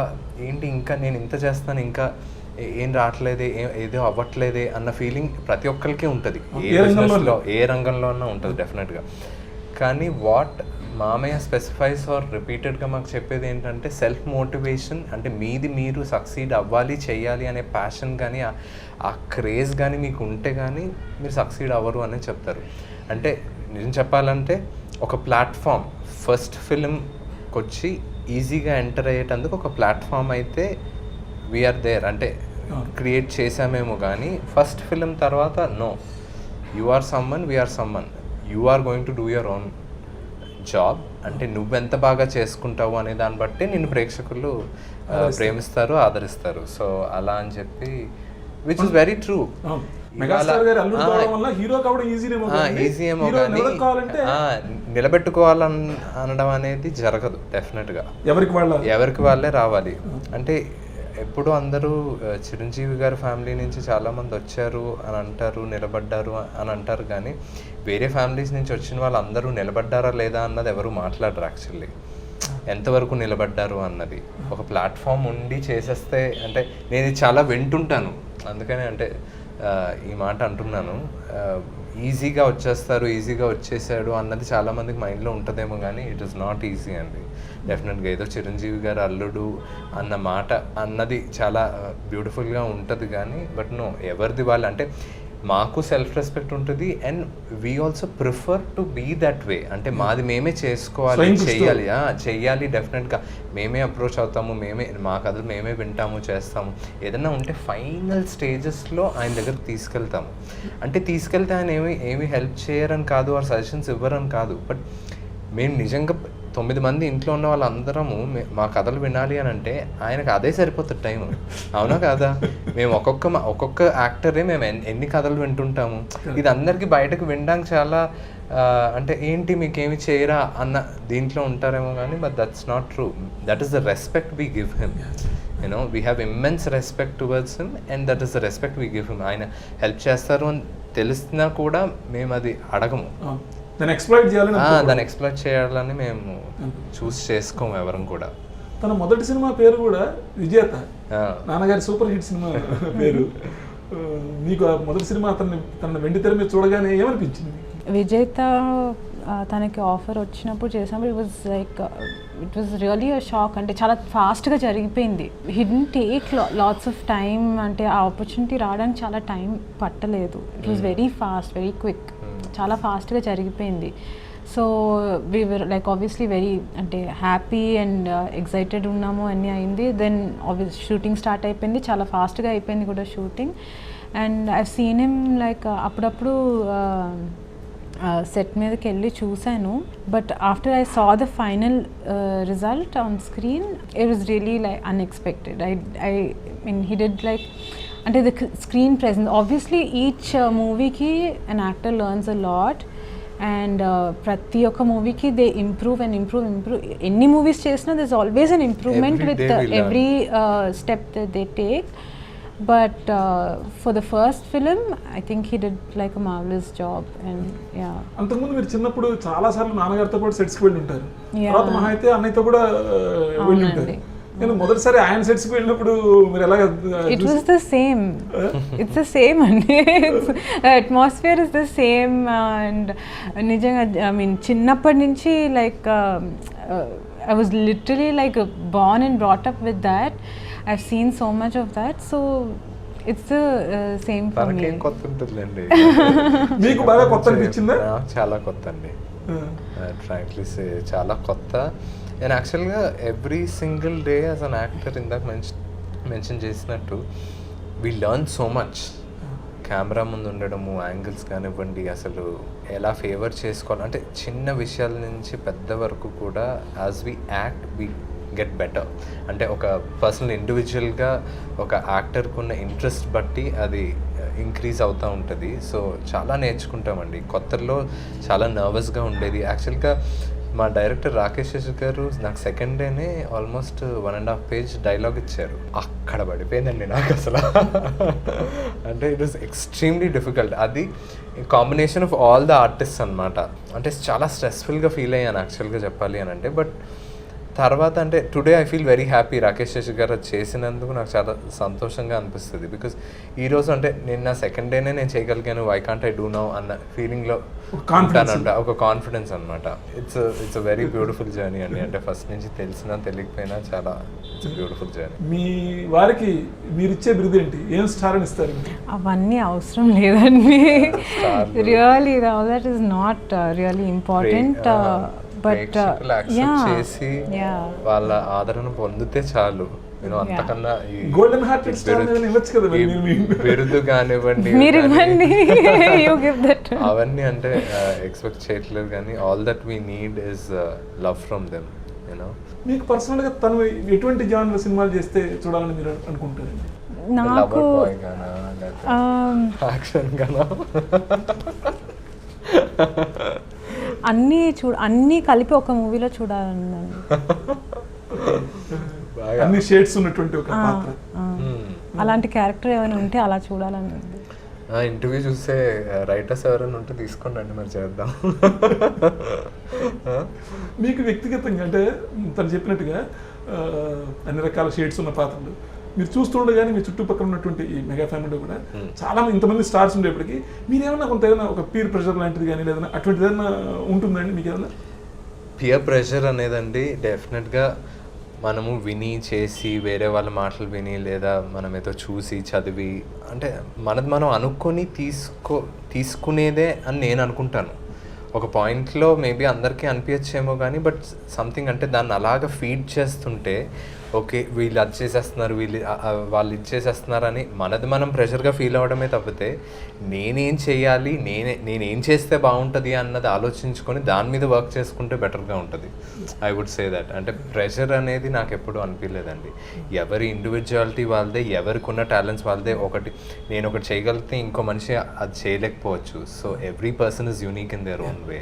ఏంటి ఇంకా నేను ఇంత చేస్తాను, ఇంకా ఏం రావట్లేదే, ఏదో అవ్వట్లేదే అన్న ఫీలింగ్ ప్రతి ఒక్కరికి ఉంటుంది, ఏ బిజినెస్లో ఏ రంగంలో అన్నా ఉంటుంది డెఫినెట్గా. కానీ వాట్ మామయ్య స్పెసిఫైస్ ఆర్ రిపీటెడ్గా మాకు చెప్పేది ఏంటంటే సెల్ఫ్ మోటివేషన్, అంటే మీది మీరు సక్సీడ్ అవ్వాలి, చేయాలి అనే ప్యాషన్ కానీ ఆ క్రేజ్ కానీ మీకు ఉంటే కానీ మీరు సక్సీడ్ అవ్వరు అని చెప్తారు. అంటే నిజం చెప్పాలంటే ఒక ప్లాట్ఫామ్, ఫస్ట్ ఫిల్మ్కి వచ్చి ఈజీగా ఎంటర్ అయ్యేటందుకు ఒక ప్లాట్ఫామ్ అయితే వీఆర్ దేర్, అంటే క్రియేట్ చేసామేమో. కానీ ఫస్ట్ ఫిల్మ్ తర్వాత no, you are someone, we're someone, you are going to do your own job. అంటే నువ్వెంత బాగా చేసుకుంటావు అనే దాన్ని బట్టి నిన్ను ప్రేక్షకులు ప్రేమిస్తారు, ఆదరిస్తారు. సో అలా అని చెప్పి which is very true. Megastar గారు అల్లుడు కావడం వల్ల హీరో కావడం ఈజీ ఏమో కానీ అనడం అనేది జరగదు డెఫినెట్గా. ఎవరికి వాళ్ళే రావాలి. అంటే ఎప్పుడు అందరూ చిరంజీవి గారి ఫ్యామిలీ నుంచి చాలామంది వచ్చారు అని అంటారు, నిలబడ్డారు అని అంటారు, కానీ వేరే ఫ్యామిలీస్ నుంచి వచ్చిన వాళ్ళు అందరూ నిలబడ్డారా లేదా అన్నది ఎవరు మాట్లాడరు యాక్చువల్లీ. ఎంతవరకు నిలబడ్డారు అన్నది ఒక ప్లాట్ఫామ్ ఉండి చేసేస్తే, అంటే నేను ఇది చాలా వింటుంటాను అందుకని అంటే ఈ మాట అంటున్నాను. ఈజీగా వచ్చేస్తారు, ఈజీగా వచ్చేసాడు అన్నది చాలామందికి మైండ్లో ఉంటుందేమో, కానీ ఇట్ ఈస్ నాట్ ఈజీ అండి డెఫినెట్గా. ఏదో చిరంజీవి గారు అల్లుడు అన్న మాట అన్నది చాలా బ్యూటిఫుల్గా ఉంటుంది, కానీ బట్ నో, ఎవరిది వాళ్ళు అంటే మాకు సెల్ఫ్ రెస్పెక్ట్ ఉంటుంది and we also prefer to be that way. అంటే మాది మేమే చేసుకోవాలి, చెయ్యాలి డెఫినెట్గా. మేమే అప్రోచ్ అవుతాము, మా కథలు మేమే వింటాము, చేస్తాము. ఏదైనా ఉంటే ఫైనల్ స్టేజెస్లో ఆయన దగ్గర తీసుకెళ్తాము. అంటే తీసుకెళ్తే ఆయన ఏమి హెల్ప్ చేయరని కాదు, ఆ సజెషన్స్ ఇవ్వరని కాదు, బట్ మేము నిజంగా 9 మంది ఇంట్లో ఉన్న వాళ్ళందరము మా కథలు వినాలి అని అంటే ఆయనకు అదే సరిపోతుంది టైం, అవునా కాదా? మేము ఒక్కొక్క యాక్టరే మేము ఎన్ని కథలు వింటుంటాము. ఇది అందరికీ బయటకు వినడానికి చాలా అంటే ఏంటి మీకేమి చేయరా అన్న దీంట్లో ఉంటారేమో, కానీ but that's not true. That is the respect we give him. You know we have immense respect towards him and that is the respect we give him. ఆయన హెల్ప్ చేస్తారు అని తెలిసినా కూడా మేము అది అడగము. దాన్ని ఎక్స్ప్లాయిట్ చేయాలని మేము చూస్ చేసుకోము ఎవరం కూడా. తన మొదటి సినిమా పేరు కూడా విజేత, నాన్నగారి సూపర్ హిట్ సినిమా పేరు. మీకు మొదటి సినిమా తన వెండి తెర మీద చూడగానే ఏమనిపించింది? విజేత తనకి ఆఫర్ వచ్చినప్పుడు చేసినప్పుడు it was really a shock. అంటే చాలా ఫాస్ట్గా జరిగిపోయింది. He didn't take lots of time. అంటే ఆ ఆపర్చునిటీ రావడానికి చాలా టైం పట్టలేదు. It was very fast, very quick, చాలా ఫాస్ట్గా జరిగిపోయింది. So we were like obviously very అంటే హ్యాపీ అండ్ ఎక్సైటెడ్ ఉన్నాము, అన్నీ అయింది. దెన్ షూటింగ్ స్టార్ట్ అయిపోయింది, చాలా ఫాస్ట్గా అయిపోయింది కూడా shooting. And I seen him like అప్పుడప్పుడు సెట్ మీదకి వెళ్ళి చూశాను. But after I saw the final result on screen it was really like unexpected. I mean he did like అంటే the screen presence. Obviously each మూవీకి an actor learns a lot and ప్రతి ఒక్క మూవీకి they improve. ఎన్ని movies చేసినా this always an improvement with every step that they take. But for the first film, I think he did like a marvelous job. And yeah. అంతకుముందు మీరు చిన్నప్పుడు చాలా సార్లు నాన్నగారితో పాటు సెట్స్కి వెళ్ళి ఉంటారు, తర్వాత మహా అయితే అన్నయ్యతో కూడా వెళ్ళి ఉంటారు. నేను మొదటిసారి ఆయన సెట్స్కి వెళ్ళినప్పుడు మీరు ఎలా? It was the same. It's the same అండి. Atmosphere is the same. And నిజంగా I mean చిన్నప్పటి నుంచి like I was literally like born and brought up with that. I've seen so much of that, so it's the same for me. తనకేం కొత్త ఉంటుందండి. మీకు బాగా కొత్త అనిపించిందా? చాలా కొత్త అండి, ఫ్రాంక్లీ సే చాలా కొత్త. అండ్ యాక్చువల్గా every single day as an actor ఇందాక మెన్షన్ చేసినట్టు we learn so much. Camera ముందు ఉండడము, యాంగిల్స్ కానివ్వండి, అసలు ఎలా ఫేవర్ చేసుకోవాలి అంటే చిన్న విషయాల నుంచి పెద్ద వరకు కూడా as we act we get better. అంటే ఒక పర్సనల్ ఇండివిజువల్గా ఒక యాక్టర్కి ఉన్న ఇంట్రెస్ట్ బట్టి అది ఇంక్రీజ్ అవుతూ ఉంటుంది. సో చాలా నేర్చుకుంటామండి. కొత్తలో చాలా నర్వస్గా ఉండేది. యాక్చువల్గా మా డైరెక్టర్ రాకేష్ శేషర్ గారు నాకు సెకండ్ డేనే ఆల్మోస్ట్ 1.5 పేజ్ డైలాగ్ ఇచ్చారు. అక్కడ పడిపోయిందండి నాకు అసలు. అంటే ఇట్ వాస్ ఎక్స్ట్రీమ్లీ డిఫికల్ట్. అది combination of all the artists అనమాట. అంటే చాలా స్ట్రెస్ఫుల్గా ఫీల్ అయ్యాను యాక్చువల్గా చెప్పాలి అని అంటే. బట్ తర్వాత అంటే today I feel very happy. Rakesh Sheshar గారు చేసినందుకు నాకు చాలా సంతోషంగా అనిపిస్తుంది. బికాస్ ఈరోజు అంటే నేను నా సెకండ్ డేనే నేను చేయగలిగాను, why can't I do now అన్న ఫీలింగ్లో ఉంటానంట, ఒక కాన్ఫిడెన్స్ అనమాట. It's a very beautiful journey అండి. అంటే ఫస్ట్ నుంచి తెలిసినా తెలియకపోయినా చాలా ఇట్స్ బ్యూటిఫుల్ జర్నీ. మీ వారికి మీరు ఇచ్చే బిరుదు ఏంటి? ఏం స్టార్ అని ఇస్తారు? అవన్నీ అవసరం లేదండి. Really that is not really important. ప్రేక్షకులు యాక్సెప్ట్ చేసి వాళ్ళ ఆదరణ పొందితే చాలు. అంతకన్నా గోల్డెన్ హార్ట్ స్టార్ ఇవ్వచ్చు కదా బిరుదు కానివ్వండి అవన్నీ అంటే ఎక్స్పెక్ట్ చేయట్లేదు. కానీ all that we need is love from them. మీకు పర్సనల్గా తను ఎటువంటి జానర్ సినిమాలు చేస్తే చూడాలని మీరు అనుకుంటారండి? నాకు బాయ్ గానా యాక్షన్ గానా అన్నీ కలిపి ఒక మూవీలో చూడాలండి. అన్ని షేడ్స్ ఉన్నటువంటి ఒక పాత్ర. అలాంటి క్యారెక్టర్ ఏమైనా ఉంటే అలా చూడాలని ఉంది. ఇంటర్వ్యూ చూస్తే రైటర్స్ ఎవరైనా ఉంటే తీసుకోండి మరి చేద్దాం. మీకు వ్యక్తిగతంగా అంటే తను చెప్పినట్టుగా అన్ని రకాల షేడ్స్ ఉన్న పాత్రలు మీరు చూస్తుండగానే మీ చుట్టుపక్కల ఉన్నటువంటి ఈ మెగా ఫ్యామిలీలో కూడా చాలా ఇంతమంది స్టార్స్ ఉండేప్పటికీ మీరేమన్నా కొంత ఏదైనా ఒక పీర్ ప్రెషర్ లాంటిది కానీ లేదన్నా అటువంటిది ఏదైనా ఉంటుందండి మీకు ఏదైనా? పియర్ ప్రెషర్ అనేదండి డెఫినెట్గా మనము విని చేసి వేరే వాళ్ళ మాటలు విని లేదా మనం ఏదో చూసి చదివి అంటే మనది మనం అనుకొని తీసుకునేదే అని నేను అనుకుంటాను. ఒక పాయింట్లో మేబీ అందరికీ అనిపించేమో కానీ బట్ సంథింగ్ అంటే దాన్ని అలాగ ఫీడ్ చేస్తుంటే ఓకే వీళ్ళు అది చేసేస్తున్నారు వాళ్ళు ఇది చేసేస్తున్నారు అని మనది మనం ప్రెషర్గా ఫీల్ అవ్వడమే తప్పితే నేనేం చేయాలి నేనేం చేస్తే బాగుంటుంది అన్నది ఆలోచించుకొని దాని మీద వర్క్ చేసుకుంటే బెటర్గా ఉంటుంది. I would say that. అంటే ప్రెషర్ అనేది నాకు ఎప్పుడూ అనిపించలేదండి. ఎవరి ఇండివిజువాలిటీ వాళ్ళదే, ఎవరికి ఉన్న టాలెంట్స్ వాళ్ళదే. నేను ఒకటి చేయగలిగితే ఇంకో మనిషి అది చేయలేకపోవచ్చు. So every person is unique in their own way.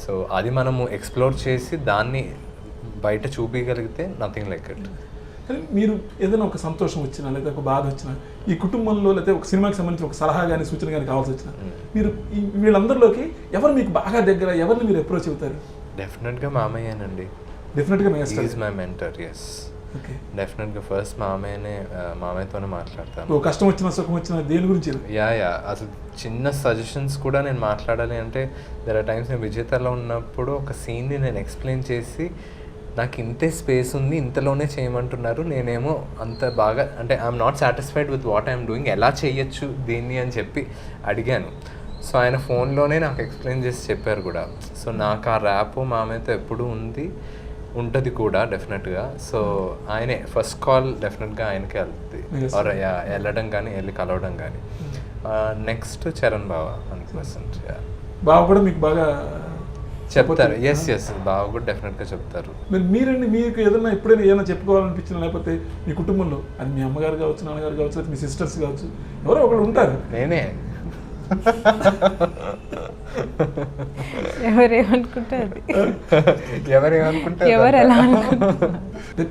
So అది మనము ఎక్స్ప్లోర్ చేసి దాన్ని బయట చూపించగలిగితే నథింగ్ లైక్ ఇట్. కానీ మీరు ఏదైనా ఒక సంతోషం వచ్చినా లేదా ఒక బాధ వచ్చినా ఈ కుటుంబంలో లేదా ఒక సినిమాకి సంబంధించి ఒక సలహా కానీ సూచన కానీ కావాల్సి వచ్చినా మీరు వీళ్ళందరిలోకి ఎవరు మీకు బాగా దగ్గర, ఎవరిని మీరు అప్రోచ్ అవుతారు? డెఫినెట్గా మామయ్యనండి. డెఫినెట్గా ఈజ్ మై మెంటర్. ఎస్, డెఫినెట్గా ఫస్ట్ మామయ్యతోనే మాట్లాడతాను. ఓ కష్టం వచ్చినా సుఖం వచ్చినా దేని గురించి? యా అసలు చిన్న సజెషన్స్ కూడా నేను మాట్లాడాలి అంటే దెర్ ఆర్ టైమ్స్ నేను విజేతలో ఉన్నప్పుడు ఒక సీన్ని నేను ఎక్స్ప్లెయిన్ చేసి నాకు ఇంతే స్పేస్ ఉంది, ఇంతలోనే చేయమంటున్నారు, నేనేమో అంత బాగా అంటే I'm not satisfied with what I'm doing, ఎలా చేయొచ్చు దీన్ని అని చెప్పి అడిగాను. సో ఆయన ఫోన్లోనే నాకు ఎక్స్ప్లెయిన్ చేసి చెప్పారు కూడా. సో నాకు ఆ ర్యాప్ మామయ్యతో ఎప్పుడూ ఉంటుంది కూడా డెఫినెట్గా. సో ఆయనే ఫస్ట్ కాల్ డెఫినెట్గా ఆయనకే వెళ్తుంది, ఆర్ వెళ్ళడం కానీ వెళ్ళి కలవడం కానీ. నెక్స్ట్ చరణ్ బావ 100%. బావ కూడా మీకు బాగా చెప్తారు. ఎస్ బావ కూడా డెఫినెట్గా చెప్తారు. మీరండి మీకు ఏదైనా ఎప్పుడైనా ఏదైనా చెప్పుకోవాలనిపించిన లేకపోతే మీ కుటుంబంలో అది మీ అమ్మగారు కావచ్చు, నాన్నగారు కావచ్చు, మీ సిస్టర్స్ కావచ్చు, ఎవరో ఒకరు ఉంటారు. నేనే.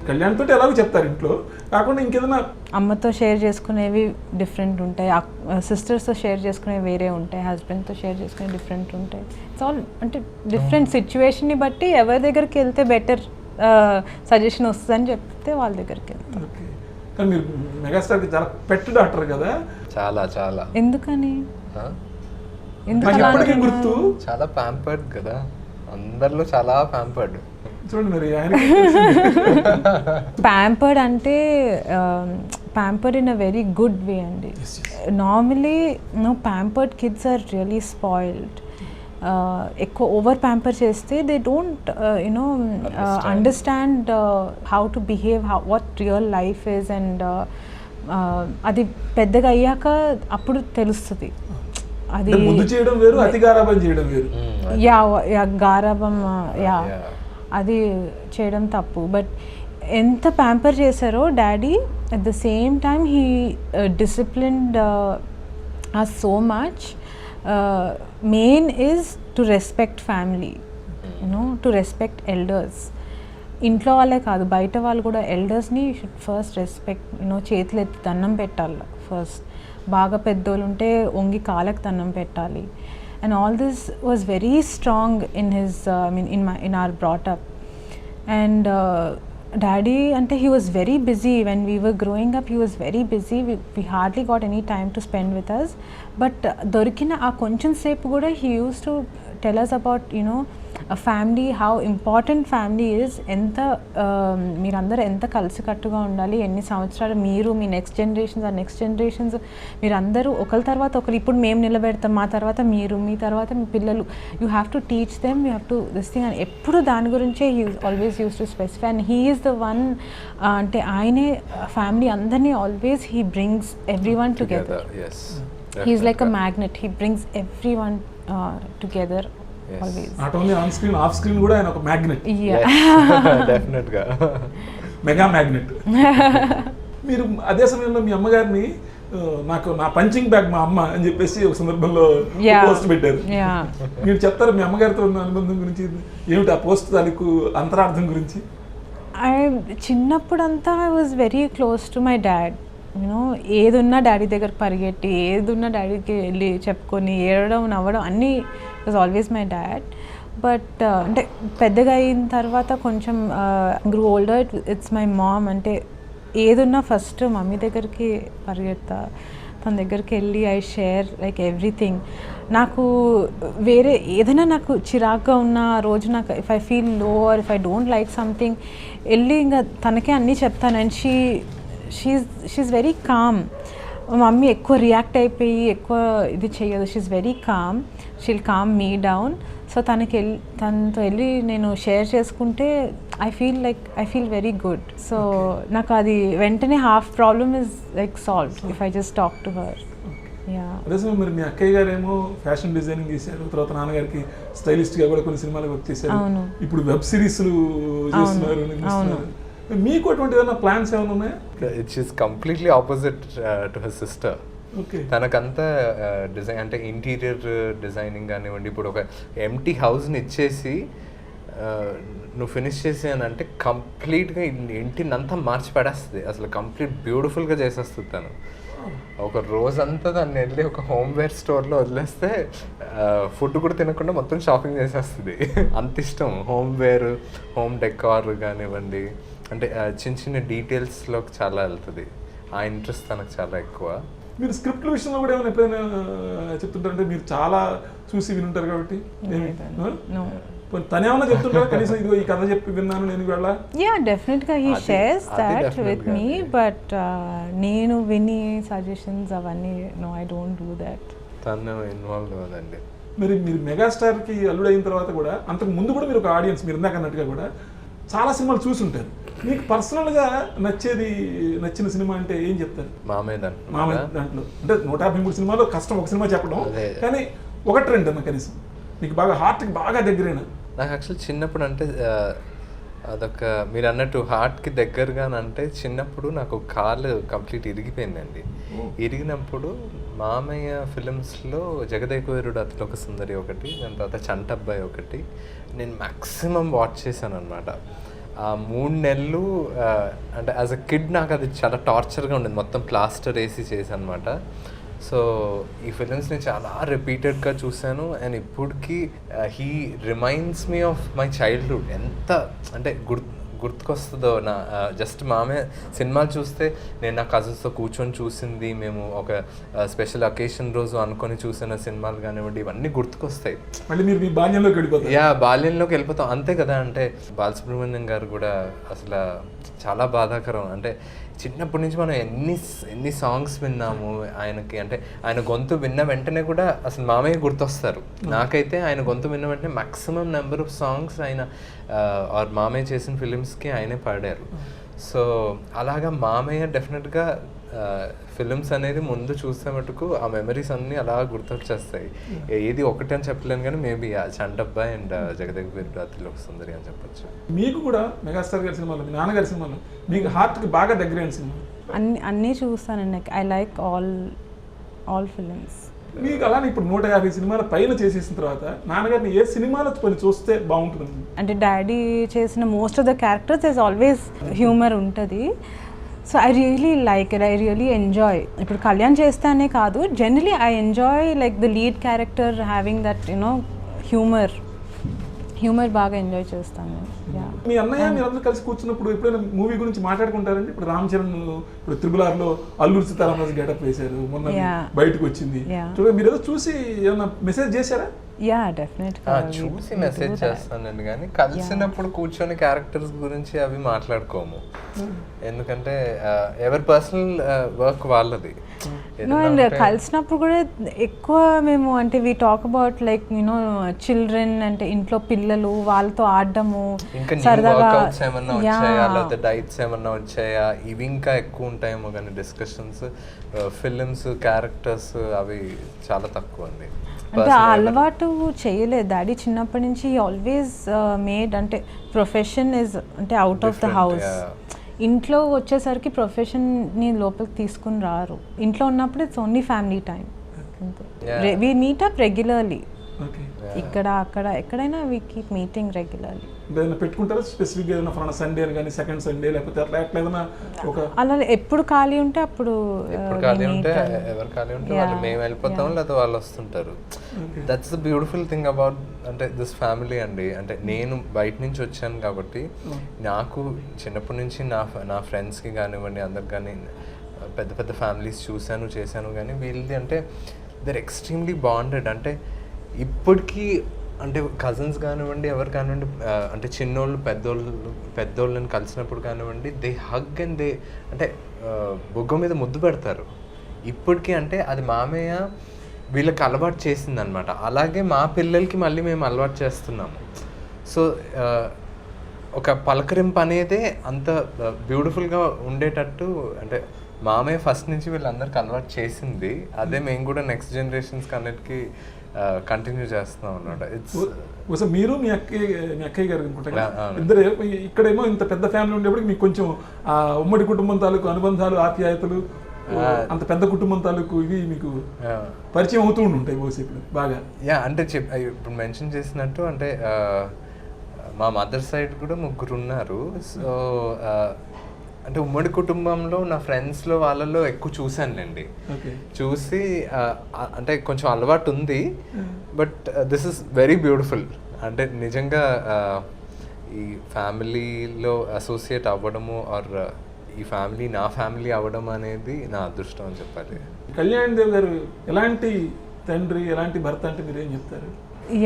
కళ్యాణ్తో ఎలాగో చెప్తారు ఇంట్లో కాకుండా ఇంకేదైనా అమ్మతో షేర్ చేసుకునేవి డిఫరెంట్ ఉంటాయి, సిస్టర్స్తో షేర్ చేసుకునేవి వేరే ఉంటాయి, హస్బెండ్తో షేర్ చేసుకునేవి డిఫరెంట్ ఉంటాయి. ఇట్స్ ఆల్ అంటే డిఫరెంట్ సిచ్యువేషన్ని బట్టి ఎవరి దగ్గరికి వెళ్తే బెటర్ సజెషన్ వస్తుందని చెప్తే వాళ్ళ దగ్గరికి వెళ్తాం. కానీ మీరు మెగాస్టార్కి చాలా పెట్ డాక్టర్ కదా? చాలా. ఎందుకని? గుర్తు చాలా ప్యాంపర్డ్ కదా, అందరిలో చాలా ప్యాంపర్డ్. చూడండి మరి ప్యాంపర్డ్ అంటే pampered in a very good way అండి. Normally pampered kids are really spoiled. ఎక్కువ ఓవర్ ప్యాంపర్ చేస్తే they don't understand how to behave, what real life is. And అది పెద్దగా అయ్యాక అప్పుడు తెలుస్తుంది. అది చేయడం వేరు, అతి గారాబం చేయడం వేరు. గారాబం అది చేయడం తప్పు. బట్ ఎంత ప్యాంపర్ చేశారో daddy, at the same time he disciplined us so much. Main is to respect family, to respect elders. ఇంట్లో వాళ్ళే కాదు బయట వాళ్ళు కూడా ఎల్డర్స్ని షుడ్ ఫస్ట్ రెస్పెక్ట్. చేతులు ఎత్తి దండం పెట్టాలి ఫస్ట్. బాగా పెద్దోళ్ళు ఉంటే వంగి కాళ్ళకి దండం పెట్టాలి. And all this was very strong in his in our brought up. And daddy అంటే he was very busy when we were growing up. He was very busy. We hardly got any time to spend with us. But దొరికిన ఆ కొంచెం సేపు కూడా he used to tell us about a family, how important family is. ఎంత మీరందరూ ఎంత కలిసికట్టుగా ఉండాలి, ఎన్ని సంవత్సరాలు మీరు మీ నెక్స్ట్ జనరేషన్స్ మీరందరూ ఒకరి తర్వాత ఒకరు. ఇప్పుడు మేము నిలబెడతాం, మా తర్వాత మీరు, మీ తర్వాత మీ పిల్లలు. You have to teach them, you have to this thing అని ఎప్పుడు దాని గురించే always use to specify. And he is the one, అంటే ఆయనే ఫ్యామిలీ అందరినీ always he brings every one together. He is like a magnet. He brings every one together. Not only on screen, off screen కూడా ఆయన ఒక magnet. డెఫినెట్గా mega magnet. మీరు అదే సమయంలో మీ అమ్మగారిని నాకు నా పంచింగ్ బ్యాగ్ మా అమ్మ అని చెప్పేసి ఒక సందర్భంలో పోస్ట్ పెట్టారు. మీరు చెప్తారు మీ అమ్మగారితో ఉన్న అనుబంధం గురించి, ఏమిటి ఆ పోస్ట్ తాలూకు అంతరార్థం గురించి? చిన్నప్పుడంతా I was very close to my dad. You know ఏదున్నా డాడీ దగ్గరకు పరిగెట్టి, ఏదున్నా డాడీకి వెళ్ళి చెప్పుకొని ఏడవడం నవ్వడం అన్నీ was always my dad. But అంటే పెద్దగా అయిన తర్వాత కొంచెం grew older it's my mom. అంటే ఏదున్నా ఫస్ట్ మమ్మీ దగ్గరికి పరిగెత్తా, తన దగ్గరికి వెళ్ళి ఐ షేర్ లైక్ ఎవ్రీథింగ్. నాకు వేరే ఏదైనా నాకు చిరాగ్గా ఉన్న రోజు, నాకు if I feel low or if I don't like something, వెళ్ళి ఇంకా తనకే అన్నీ చెప్తాను. And she's very calm. Mummy ఎక్కువ రియాక్ట్ అయిపోయి ఎక్కువ ఇది చేయదు. She's very calm, she'll calm me down. So తనతో వెళ్ళి నేను షేర్ చేసుకుంటే I feel very good. So నాకు అది వెంటనే half problem is like solve if I just talk to her. అదే సమయం మరి మీ అక్కయ్య గారేమో ఫ్యాషన్ డిజైనింగ్ చేశారు, తర్వాత నాన్నగారికి స్టైలిస్ట్ గా కూడా కొన్ని సినిమాలు వర్క్ చేశారు, ఇప్పుడు వెబ్ సిరీస్లు చేస్తున్నారు. మీకు అటువంటి ఏదైనా ప్లాన్స్ ఏమైనా ఉన్నాయా? It's is completely opposite to her sister. తనకంతా డిజైన్ అంటే ఇంటీరియర్ డిజైనింగ్ కానివ్వండి, ఇప్పుడు ఒక ఎంటీ హౌస్ని ఇచ్చేసి నువ్వు ఫినిష్ చేసి అని అంటే కంప్లీట్గా ఇంటిని అంతా మార్చి పడేస్తుంది. అసలు కంప్లీట్ బ్యూటిఫుల్గా చేసేస్తుంది తను. ఒక రోజంతా దాన్ని వెళ్ళి ఒక హోమ్వేర్ స్టోర్లో వదిలేస్తే ఫుడ్ కూడా తినకుండా మొత్తం షాపింగ్ చేసేస్తుంది. అంత ఇష్టం హోమ్వేర్, హోమ్ డెకార్ కానివ్వండి, అంటే చిన్న చిన్న డీటెయిల్స్లోకి చాలా వెళ్తుంది. ఆ ఇంట్రెస్ట్ తనకు చాలా ఎక్కువ. మీరు స్క్రిప్ట్ విషయంలో కూడా ఏమైనా ఎప్పుడైనా చెప్తుంటారంటే, మీరు చాలా చూసి వినుంటారు కాబట్టి తను ఏమైనా చెప్తుంటారా కనీసం ఇదిగో ఈ కథ చెప్పి విన్నాను నేను వెళ్ళా? డెఫినెట్గా he shares that with me, but నేను విని సజెషన్స్ అవన్నీ no, I don't do that. తను ఇన్వాల్వ్ అవ్వదండి. మరి మీరు మెగాస్టార్కి అల్లుడు అయిన తర్వాత కూడా అంతకు ముందు కూడా మీరు ఒక ఆడియన్స్, మీరు ఇందాక అన్నట్టుగా కూడా చాలా సినిమాలు చూసి ఉంటారు. మీకు పర్సనల్గా నచ్చిన సినిమా అంటే ఏం చెప్తారు? మామయ్య దాంట్లో అంటే 153 సినిమాలో కష్టం ఒక సినిమా చెప్పడం, కానీ ఒకటి రెండు అన్న కనీసం మీకు బాగా హార్ట్కి బాగా దగ్గరైన. నాకు యాక్చువల్ చిన్నప్పుడు అంటే అదొక మీరు అన్నట్టు హార్ట్కి దగ్గరగా అంటే చిన్నప్పుడు నాకు కాలు కంప్లీట్ ఇరిగిపోయిందండి. ఇరిగినప్పుడు మామయ్య ఫిలిమ్స్లో జగదేకవీరుడు అతిలోక సుందరి ఒకటి, దాని తర్వాత చంటబ్బాయి ఒకటి నేను మ్యాక్సిమం వాచ్ చేశాను అనమాట. ఆ 3 నెలలు అంటే యాజ్ అ కిడ్ నాకు అది చాలా టార్చర్గా ఉండేది, మొత్తం ప్లాస్టర్ వేసి చేశాను అనమాట. సో ఈ ఫిలిమ్స్ నేను చాలా రిపీటెడ్గా చూశాను. అండ్ ఇప్పటికీ he reminds me of my childhood. ఎంత అంటే గుర్తుకొస్తుందో నా జస్ట్ మామే సినిమాలు చూస్తే నేను నా కజిన్స్తో కూర్చొని చూసింది, మేము ఒక స్పెషల్ అకేషన్ రోజు అనుకొని చూసిన సినిమాలు కానివ్వండి, ఇవన్నీ గుర్తుకొస్తాయి. మళ్ళీ మీరు మీ బాల్యంలోకి వెళ్ళిపోతారు. బాల్యంలోకి వెళ్ళిపోతాం అంతే కదా. అంటే బాలసుబ్రహ్మణ్యం గారు కూడా అసలు చాలా బాధాకరం. అంటే చిన్నప్పటి నుంచి మనం ఎన్ని సాంగ్స్ విన్నాము ఆయనకి. అంటే ఆయన గొంతు విన్న వెంటనే కూడా అసలు మామయ్య గుర్తొస్తారు. నాకైతే ఆయన గొంతు విన్న వెంటనే మ్యాక్సిమం నెంబర్ ఆఫ్ సాంగ్స్ ఆయన ఆర్ మామయ్య చేసిన ఫిలిమ్స్కి ఆయనే పాడారు. సో అలాగా మామయ్య డెఫినెట్గా ఫిలిమ్స్ అనేది ముందు చూస్తే మటుకు ఆ మెమరీస్ అన్నీ అలా గుర్తొచ్చేస్తాయి. ఏది ఒకటి అని చెప్పలేను కానీ మేబీ చంటబ్బాయి అండ్ జగదేకవీరుడు అతిలోక సుందరి అని చెప్పొచ్చు. మీకు కూడా మెగాస్టార్ గారి సినిమాలో, మీ నాన్నగారి సినిమాలో మీకు హార్ట్కి బాగా దగ్గరైన సినిమా? అన్నీ చూస్తానండి. I like all films. మీకు అలానే ఇప్పుడు 150 సినిమాల పైన చేసేసిన తర్వాత నాన్నగారిని ఏ సినిమాలో పని చూస్తే బాగుంటుంది? అంటే డాడీ చేసిన most of the characters is always humour ఉంటుంది. So I really like it, I really enjoy. ఇప్పుడు కళ్యాణ్ చేస్తానే కాదు, generally I enjoy like the lead character having that humour బాగా ఎంజాయ్ చేస్తాను. మీ అన్నయ్య మీరందరూ కలిసి కూర్చున్నప్పుడు ఎప్పుడైనా మూవీ గురించి మాట్లాడుకుంటారండి? ఇప్పుడు రామ్ చరణ్ ఇప్పుడు త్రిబులార్లో అల్లూరి సీతారామరాజు గెటప్ వేశారు, మొన్న బయటకు వచ్చింది చూడండి, మీరు ఏదో చూసి ఏమన్నా మెసేజ్ చేశారా? చూసి మెసేజ్ చేస్తానండి, కానీ కలిసినప్పుడు కూర్చొని క్యారెక్టర్స్ గురించి అవి మాట్లాడుకోము. ఎందుకంటే ఎవరి పర్సనల్ వర్క్ వాళ్ళది. కలిసినప్పుడు కూడా ఎక్కువ మేము అంటే we talk about like children, అంటే ఇంట్లో పిల్లలు వాళ్ళతో ఆడడము, సరదాగా ఏమన్నా వచ్చాయా లేకపోతే డైట్స్ ఏమన్నా వచ్చాయా, ఇవి ఇంకా ఎక్కువ ఉంటాయేమో. కానీ డిస్కషన్స్ ఫిలిమ్స్ క్యారెక్టర్స్ అవి చాలా తక్కువ అండి. అంటే ఆ అలవాటు చేయలేదు డాడీ చిన్నప్పటి నుంచి. ఆల్వేస్ మేడ్ అంటే ప్రొఫెషన్ ఇస్ అంటే అవుట్ ఆఫ్ ద హౌస్. ఇంట్లో వచ్చేసరికి ప్రొఫెషన్ని లోపలికి తీసుకుని రారు. ఇంట్లో ఉన్నప్పుడు it's only family time. We meet up regularly. Okay, ఇక్కడ అక్కడ ఎక్కడైనా వి కీప్ మీటింగ్ రెగ్యులర్లీ. ఏదైనా పెట్టుకుంటారా స్పెసిఫిక్గా, ఏదైనా ఫలానా సండే అని కానీ సెకండ్ సండే లేకపోతే అట్లా ఏదైనా ఒక అలా ఎప్పుడు ఖాళీ ఉంటే అప్పుడు ఎప్పుడు ఖాళీ ఉంటే ఎవరు ఖాళీ ఉంటే వాళ్ళు మేము వెళ్ళిపోతాం లేకపోతే వాళ్ళు వస్తుంటారు. That's the beautiful thing about అంటే దిస్ ఫ్యామిలీ అండి. అంటే నేను బయట నుంచి వచ్చాను కాబట్టి నాకు చిన్నప్పటి నుంచి నా ఫ్రెండ్స్కి కానివ్వండి అందరికి కానీ పెద్ద పెద్ద ఫ్యామిలీస్ చూశాను చేశాను, కానీ వీళ్ళది అంటే దర్ ఎక్స్ట్రీమ్లీ బాండెడ్. అంటే ఇప్పటికీ అంటే కజిన్స్ కానివ్వండి ఎవరు కానివ్వండి అంటే చిన్నోళ్ళు పెద్దోళ్ళని కలిసినప్పుడు కానివ్వండి దే హగ్ అండ్ దే అంటే బొగ్గ మీద ముద్దు పెడతారు ఇప్పటికీ. అంటే అది మామయ్య వీళ్ళకి అలవాటు చేసింది అనమాట. అలాగే మా పిల్లలకి మళ్ళీ మేము అలవాటు చేస్తున్నాము. సో ఒక పలకరింపు అనేదే అంత బ్యూటిఫుల్గా ఉండేటట్టు అంటే మామయ్య ఫస్ట్ నుంచి వీళ్ళందరికీ అలవాటు చేసింది. అదే మేము కూడా నెక్స్ట్ జనరేషన్స్కి అన్నిటికీ కంటిన్యూ చేస్తున్నాం అన్నమాట. ఇట్స్ మీరు మీ అక్కయ్య గారు అనుకుంటా ఇద్దరు. ఇక్కడేమో ఇంత పెద్ద ఫ్యామిలీ ఉండేప్పటికి మీకు కొంచెం ఆ ఉమ్మడి కుటుంబం తాలూకు అనుబంధాలు ఆప్యాయతలు, అంత పెద్ద కుటుంబం తాలూకు ఇవి మీకు పరిచయం అవుతూ ఉంటాయి బహుశా ఇప్పుడు బాగా. అంటే ఇప్పుడు మెన్షన్ చేసినట్టు అంటే మా మదర్ సైడ్ కూడా ముగ్గురు ఉన్నారు. సో అంటే ఉమ్మడి కుటుంబంలో నా ఫ్రెండ్స్లో వాళ్ళలో ఎక్కువ చూశానులేండి. చూసి అంటే కొంచెం అలవాటు ఉంది. But this is very beautiful. అంటే నిజంగా ఈ ఫ్యామిలీలో అసోసియేట్ అవ్వడము ఆర్ ఈ ఫ్యామిలీ నా ఫ్యామిలీ అవ్వడం అనేది నా అదృష్టం అని చెప్పాలి. కళ్యాణ్ దేవ్ గారు ఎలాంటి తండ్రి, ఎలాంటి భర్త అంటే మీరు ఏం చెప్తారు?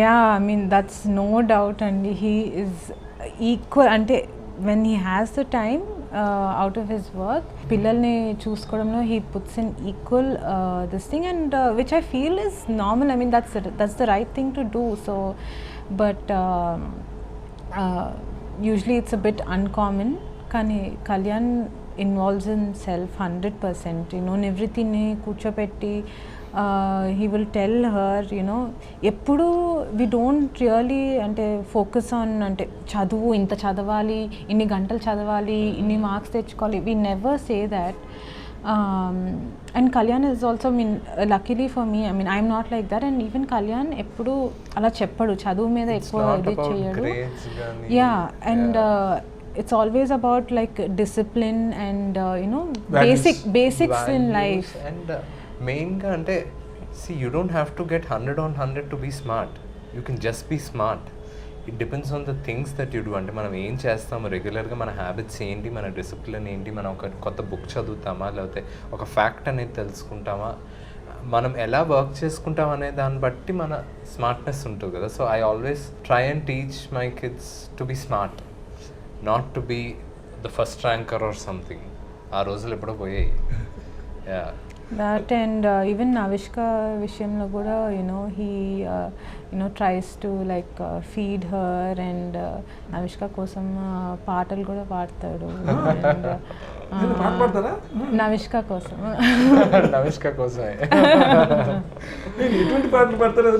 Yeah, I mean that's no doubt అండి. He is equal. అంటే when he has the time out of his work, పిల్లల్ని చూసుకోవడంలో he puts in equal this thing, and which I feel is normal. I mean that's the right thing to do. So but usually it's a bit uncommon. కానీ Kalyan involves himself 100%. You know, everything కూర్చోపెట్టి he will tell her, you know, ఎప్పుడు we don't really అంటే focus on అంటే చదువు ఇంత చదవాలి, ఇన్ని గంటలు చదవాలి, ఇన్ని మార్క్స్ తెచ్చుకోవాలి. we never say that. And Kalyan is also, I mean, luckily for me, I mean, I'm not like that. And even Kalyan ఎప్పుడు అలా చెప్పడు, చదువు మీద ఎక్కువ ఇది చేయడు. Yeah, and it's always about like discipline and you know, basics in life. And మెయిన్గా అంటే see, you don't have to get 100 on 100 to be smart. You can just be smart. It depends on the things that you do. అంటే మనం ఏం చేస్తాము రెగ్యులర్గా, మన habits ఏంటి, మన డిసిప్లిన్ ఏంటి, మనం ఒక కొత్త బుక్ చదువుతామా లేకపోతే ఒక ఫ్యాక్ట్ అనేది తెలుసుకుంటామా, మనం ఎలా వర్క్ చేసుకుంటాం అనే దాన్ని బట్టి మన స్మార్ట్నెస్ ఉంటుంది కదా. So I always try and teach my kids to be smart, not to be the first ranker or something. ఆ రోజులు ఎప్పుడో పోయాయి. Yeah, that and even Navishka విషయంలో కూడా, you know, he you know tries to like feed her, and Navishka కోసం పాటలు కూడా పాడతాడు. Navishka కోసం నవిష్క కోసమే ఎటువంటి పాటలు పాడతారు?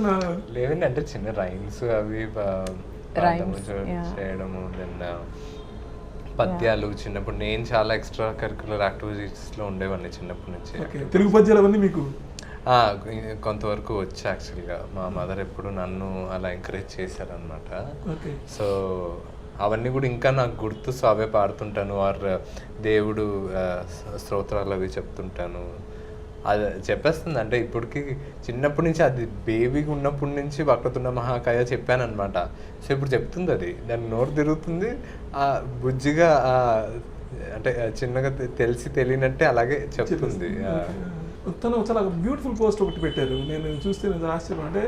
లేదండి, అంటే చిన్న రైమ్స్ అవి చేయడము, దెన్ పద్యాలు. చిన్నప్పుడు నేను చాలా ఎక్స్ట్రా కరిక్యులర్ యాక్టివిటీస్లో ఉండేవాడిని చిన్నప్పటి నుంచి. తెలుగు పద్యాలు అవన్నీ మీకు కొంతవరకు వచ్చి యాక్చువల్గా మా మదర్ ఎప్పుడు నన్ను అలా ఎంకరేజ్ చేశారనమాట. సో అవన్నీ కూడా ఇంకా నాకు గుర్తు. సో అవే పాడుతుంటాను, ఆర్ దేవుడు స్తోత్రాలు అవి చెప్తుంటాను. అది చెప్పేస్తుంది. అంటే ఇప్పటికి చిన్నప్పటి నుంచి, అది బేబీగా ఉన్నప్పటి నుంచి వక్రతుండ మహాకాయ చెప్పాను అనమాట. సో ఇప్పుడు చెప్తుంది, అది దాని నోరు తిరుగుతుంది, బుజ్జిగా అంటే చిన్నగా తెలిసి తెలియనట్టే అలాగే చెప్తుంది. తను చాలా బ్యూటిఫుల్ పోస్ట్ ఒకటి పెట్టారు, నేను చూస్తే నేను ఆశ్చర్యం. అంటే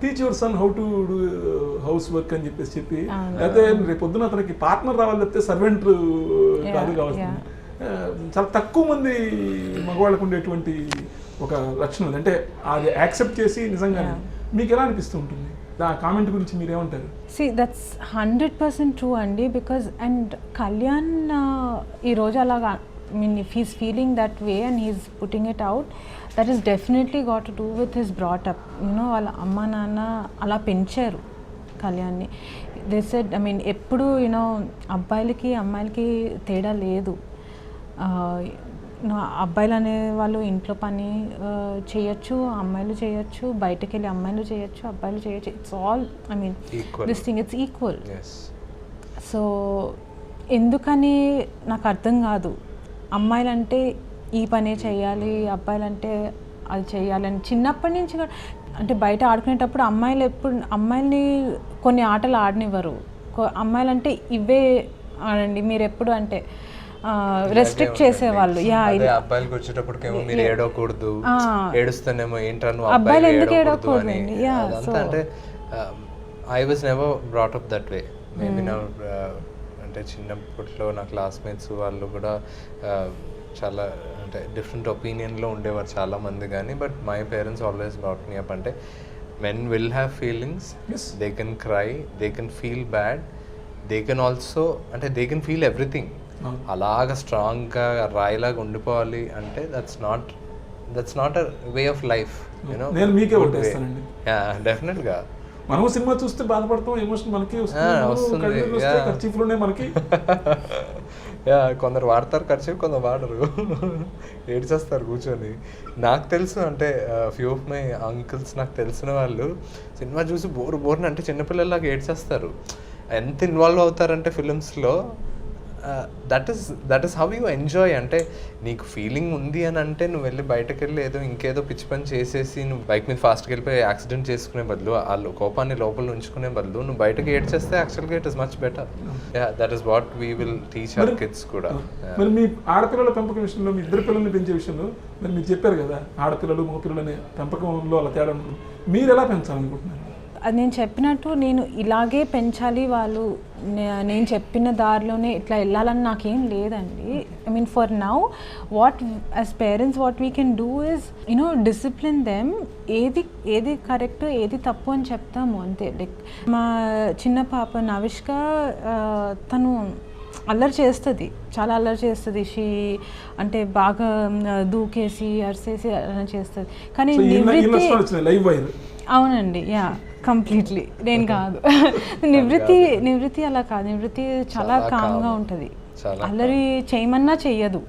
teach your son how to do house work అని చెప్పి అయితే రేపు పొద్దున అతనికి పార్ట్నర్ రావాలి, చెప్తే సర్వెంట్ కాదు కావాల్సింది. చాలా తక్కువ మంది మగవాళ్ళకు ఉండేటువంటి ఒక లక్షణం అంటే అది యాక్సెప్ట్ చేసి నిజంగానే. మీకు ఎలా అనిపిస్తూ ఉంటుంది ఆ కామెంట్ గురించి, మీరేమంటారు? See, that's 100% true అండి. బికాజ్ అండ్ కళ్యాణ్ ఈరోజు అలాగా, I mean, if he's feeling that way and he's putting it out, that is definitely got to do with his brought up. You know, వాళ్ళ అమ్మ నాన్న అలా పెంచారు కళ్యాణ్ని. దే సెడ్ ఐ మీన్ ఎప్పుడు యూనో అబ్బాయిలకి అమ్మాయిలకి తేడా లేదు. అబ్బాయిలు అనే వాళ్ళు ఇంట్లో పని చేయొచ్చు, అమ్మాయిలు చేయొచ్చు, బయటకు వెళ్ళి అమ్మాయిలు చేయొచ్చు, అబ్బాయిలు చేయొచ్చు. It's all I mean this thing it's equal. So ఎందుకని నాకు అర్థం కాదు, అమ్మాయిలంటే ఈ పనే చేయాలి, అబ్బాయిలంటే అది చేయాలని. చిన్నప్పటి నుంచి అంటే బయట ఆడుకునేటప్పుడు అమ్మాయిల్ని కొన్ని ఆటలు ఆడనివ్వరు. అమ్మాయిలంటే ఇవే ఆడండి మీరు ఎప్పుడు అంటే రెస్ట్రిక్ట్ చేసేవాళ్ళు. అబ్బాయిలకు వచ్చేటప్పటికేమో మీరు ఏడవకూడదు, ఏడుస్తానేమో ఏంటను అబ్బాయిలు ఎందుకు ఏడవకూడదు అంటే I was never brought up that way. Maybe నా అంటే చిన్నప్పట్లో నా క్లాస్మేట్స్ వాళ్ళు కూడా చాలా అంటే డిఫరెంట్ ఒపీనియన్లో ఉండేవారు చాలామంది, కానీ but my parents always brought me up అంటే men will have feelings, they can cry, they can feel bad, they can also అంటే దే కెన్ ఫీల్ ఎవ్రీథింగ్. అలాగా స్ట్రాంగ్గా రాయిలాగా ఉండిపోవాలి అంటే that's not a way of life, you know. నేను మీకే ఓటేస్తానండి. డెఫినెట్గా మనం సినిమా చూస్తే బాధపడతాం, ఎమోషన్ మనకి ఖర్చీఫ్లోనే మనకి. కొందరు వాడతారు ఖర్చు, కొందరు వాడరు, ఏడ్చేస్తారు కూర్చొని. నాకు తెలుసు అంటే ఫ్యూ ఆఫ్ మై అంకుల్స్ నాకు తెలిసిన వాళ్ళు సినిమా చూసి బోర్ని అంటే చిన్నపిల్లలాగా ఏడ్చేస్తారు. ఎంత ఇన్వాల్వ్ అవుతారంటే ఫిలిమ్స్లో, that is how you enjoy. అంటే నీకు ఫీలింగ్ ఉంది అని అంటే నువ్వు వెళ్ళి బయటకు వెళ్ళి ఇంకేదో పిచ్చి పని చేసేసి నువ్వు బైక్ మీద ఫాస్ట్గా వెళ్ళిపోయి యాక్సిడెంట్ చేసుకునే బదులు, ఆ కోపాన్ని లోపల ఉంచుకునే బదులు నువ్వు బయటకు ఏడ్చేస్తే యాక్చువల్గా it is much better. That is what we will teach our kids కూడా. మరి మీ ఆడపిల్లల పెంపకం విషయంలో, మీ ఇద్దరు పిల్లల్ని పెంచే విషయంలో మరి మీరు చెప్పారు కదా ఆడపిల్లలు మగపిల్లలు అనే పెంపకంలో అలా తేడా ఉంటుంది, మీరు ఎలా పెంచాలనుకుంటున్నారు? అది నేను చెప్పినట్టు నేను ఇలాగే పెంచాలి, వాళ్ళు నేను చెప్పిన దారిలోనే ఇట్లా వెళ్ళాలని నాకేం లేదండి. I mean for now what as parents what we can do is you know discipline them. ఏది కరెక్ట్ ఏది తప్పు అని చెప్తాము అంతే. లైక్ మా చిన్న పాప నవిష్క తను అల్లరి చేస్తుంది, చాలా అల్లరి చేస్తుంది. అంటే బాగా దూకేసి అరిసేసి అలా చేస్తుంది. కానీ అవునండి, కంప్లీట్లీ నేను కాదు. నివృత్తి అలా కాదు. నివృత్తి చాలా కామ్గా ఉంటుంది, అల్లరి చేయమన్నా చెయ్యదు.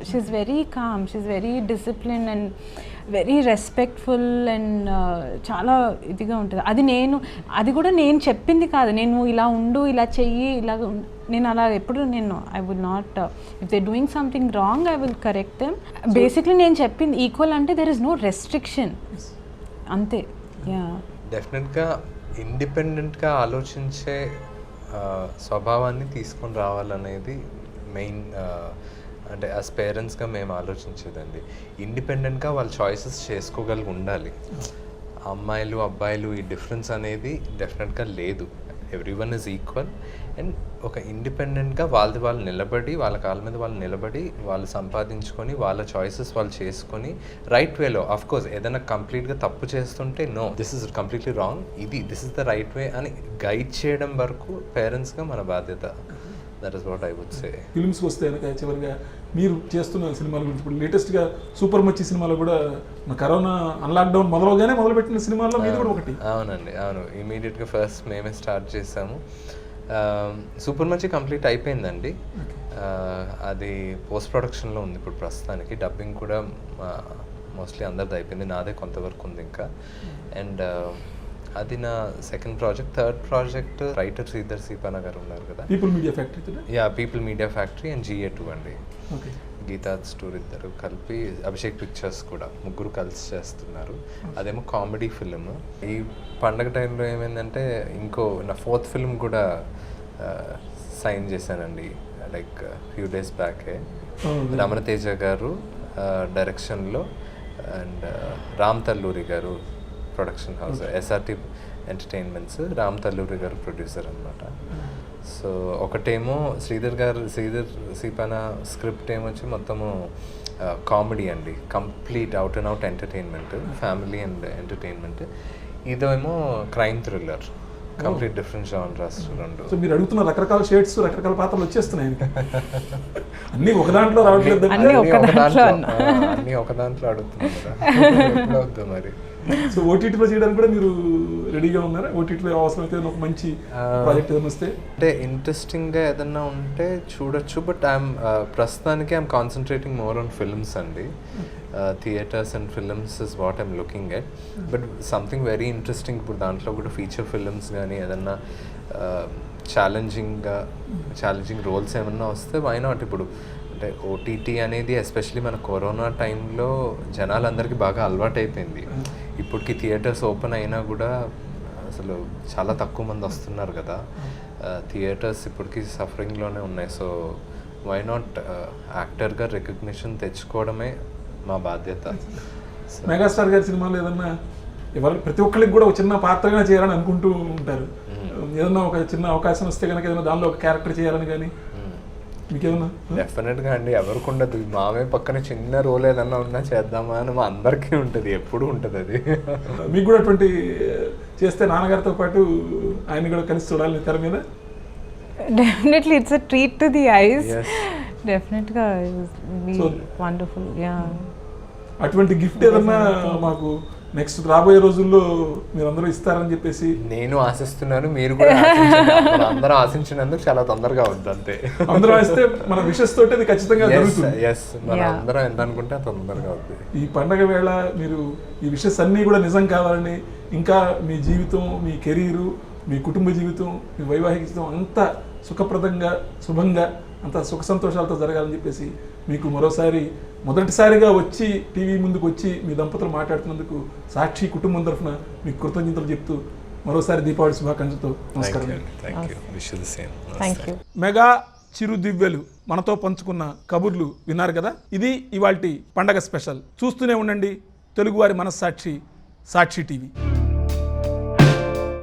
She's very calm, she's very discipline and very respectful and చాలా ఇదిగా ఉంటుంది. అది కూడా నేను చెప్పింది కాదు, నేను ఇలా ఉండు, ఇలా చెయ్యి, నేను అలా ఎప్పుడు I will not, if they doing something wrong I will correct them. Basically నేను చెప్పింది ఈక్వల్ అంటే దెర్ ఇస్ నో రెస్ట్రిక్షన్ అంతే. డెఫినెట్గా ఇండిపెండెంట్గా ఆలోచించే స్వభావాన్ని తీసుకొని రావాలనేది మెయిన్ అంటే యాజ్ పేరెంట్స్గా మేము ఆలోచించేదండి. ఇండిపెండెంట్గా వాళ్ళ చాయిసెస్ చేసుకోగలిగి ఉండాలి. అమ్మాయిలు అబ్బాయిలు ఈ డిఫరెన్స్ అనేది డెఫినెట్గా లేదు. Everyone is equal. అండ్ ఒక ఇండిపెండెంట్గా వాళ్ళు నిలబడి, వాళ్ళ కాళ్ళ మీద వాళ్ళు నిలబడి, వాళ్ళు సంపాదించుకొని, వాళ్ళ చాయిసెస్ వాళ్ళు చేసుకొని రైట్ వేలో, ఆఫ్ కోర్స్ ఏదైనా కంప్లీట్గా తప్పు చేస్తుంటే no this is completely wrong, this is the right way అని గైడ్ చేయడం వరకు పేరెంట్స్గా మన బాధ్యత. That is what I would say. ఫిల్మ్స్కి వస్తే కనుక చివరిగా మీరు చేస్తున్న సినిమాల గురించి, ఇప్పుడు లేటెస్ట్గా సూపర్ మచ్చి సినిమాలో కూడా కరోనా అన్లాక్డౌన్ మొదలుపెట్టిన సినిమాల్లో మీది కూడా ఒకటి. అవునండి, అవును. ఇమీడియట్గా ఫస్ట్ మేమే స్టార్ట్ చేసాము. సూపర్ మచ్చి కంప్లీట్ అయిపోయిందండి. అది పోస్ట్ ప్రొడక్షన్లో ఉంది ఇప్పుడు ప్రస్తుతానికి. డబ్బింగ్ కూడా మోస్ట్లీ అందరిది అయిపోయింది, నాదే కొంతవరకు ఉంది ఇంకా. అండ్ అది నా second project. Third project writer Sridhar Seepana గారు ఉన్నారు కదా, people media factory. People media factory and GA2 అండి. గీతా స్టోర్ ఇద్దరు కలిపి, అభిషేక్ పిక్చర్స్ కూడా, ముగ్గురు కలిసి చేస్తున్నారు. అదేమో కామెడీ ఫిలిం. ఈ పండగ టైంలో ఏమైందంటే నా 4th ఫిల్మ్ కూడా సైన్ చేశానండి, లైక్ ఫ్యూ డేస్ బ్యాకే. రమణ తేజ గారు డైరెక్షన్లో అండ్ రామ్ తల్లూరి గారు production house, SRT entertainments, Ram Talluri గారు ప్రొడ్యూసర్ అనమాట. సో ఒకటేమో శ్రీధర్ సీపానా స్క్రిప్ట్ ఏమొచ్చి మొత్తము కామెడీ అండి, complete out and out entertainment, family and entertainment. ఇదేమో crime thriller, complete different genres రెండు. సో మీరు అడుగుతున్న రకరకాల షేడ్స్, రకరకాల పాత్రలు వచ్చేస్తున్నాయి. అన్నీ ఒక దాంట్లో రావట్లేదు, అన్నీ ఒక దాంట్లో అడుగుతున్నాం కదా. మరి సో ఓటీటీలో చేయడానికి కూడా మీరు రెడీగా ఉన్నారా? ఓటీటీలో అవసరమైతే ఒక మంచి ప్రాజెక్ట్ ఏదైనా వస్తే అంటే ఇంట్రెస్టింగ్గా ఏదన్నా ఉంటే చూడొచ్చు. బట్ ప్రస్తుతానికి I'm concentrating more on films అండి. Theatres and films is what I'm looking at. But something very interesting ఇప్పుడు దాంట్లో కూడా ఫీచర్ ఫిల్మ్స్ కానీ ఏదన్నా ఛాలెంజింగ్ రోల్స్ ఏమన్నా వస్తే వై నాట్. ఇప్పుడు అంటే ఓటీటీ అనేది ఎస్పెషలీ మన కరోనా టైంలో జనాలందరికీ బాగా అలవాటు అయిపోయింది. ఇప్పటికి థియేటర్స్ ఓపెన్ అయినా కూడా అసలు చాలా తక్కువ మంది వస్తున్నారు కదా. థియేటర్స్ ఇప్పటికి సఫరింగ్లోనే ఉన్నాయి. సో వై నాట్ యాక్టర్గా రికగ్నిషన్ తెచ్చుకోవడమే మా బాధ్యత. మెగాస్టార్ గారి సినిమాలో ఏదన్నా ప్రతి ఒక్కరికి కూడా ఒక చిన్న పాత్రగా చేయాలని అనుకుంటూ ఉంటారు. ఏదన్నా ఒక చిన్న అవకాశం వస్తే కనుక ఏదైనా దానిలో ఒక క్యారెక్టర్ చేయాలని కానీ మీకేమన్నా? డెఫినెట్గా అండి, ఎవరికి ఉండదు. మామే పక్కన చిన్న రోల్ ఏదన్నా ఉన్నా చేద్దామా అని మా అందరికీ ఉంటుంది, ఎప్పుడు ఉంటుంది అది. మీకు కూడా అటువంటి చేస్తే నాన్నగారితో పాటు ఆయన కూడా కలిసి చూడాలి తెర మీద? Definitely, it's a treat to the eyes. Yes. Definitely, it will be wonderful. Yeah. అటువంటి గిఫ్ట్ ఏదన్నా మాకు నెక్స్ట్ రాబోయే రోజుల్లో మీరు అందరూ ఇస్తారని చెప్పేసి నేను ఆశిస్తున్నాను. మీరు కూడా అందరూ ఆశించినందుకు చాలా తొందరగా అవుతుంది అంతే. అందరూ ఆశిస్తే మన విషెస్ తోటి అది ఖచ్చితంగా జరుగుతుంది. మనం అందరం ఎంత అనుకుంటే తొందరగా అవుతుంది. ఈ పండగ వేళ మీరు ఈ విషెస్ అన్నీ కూడా నిజం కావాలని, ఇంకా మీ జీవితం, మీ కెరీరు, మీ కుటుంబ జీవితం, మీ వైవాహిక జీవితం అంతా సుఖప్రదంగా, శుభంగా, అంత సుఖ సంతోషాలతో జరగాలని చెప్పేసి మీకు మరోసారి మొదటిసారిగా వచ్చి టీవీ ముందుకు వచ్చి మీ దంపతులు మాట్లాడుతున్నందుకు సాక్షి కుటుంబం తరఫున మీకు కృతజ్ఞతలు చెప్తూ మరోసారి దీపావళి శుభాకాంక్షలతో నమస్కారం. మెగా చిరు దివ్యలు మనతో పంచుకున్న కబుర్లు విన్నారు కదా. ఇది ఇవాల్టి పండగ స్పెషల్. చూస్తూనే ఉండండి తెలుగువారి మనస్సాక్షి, సాక్షి టీవీ.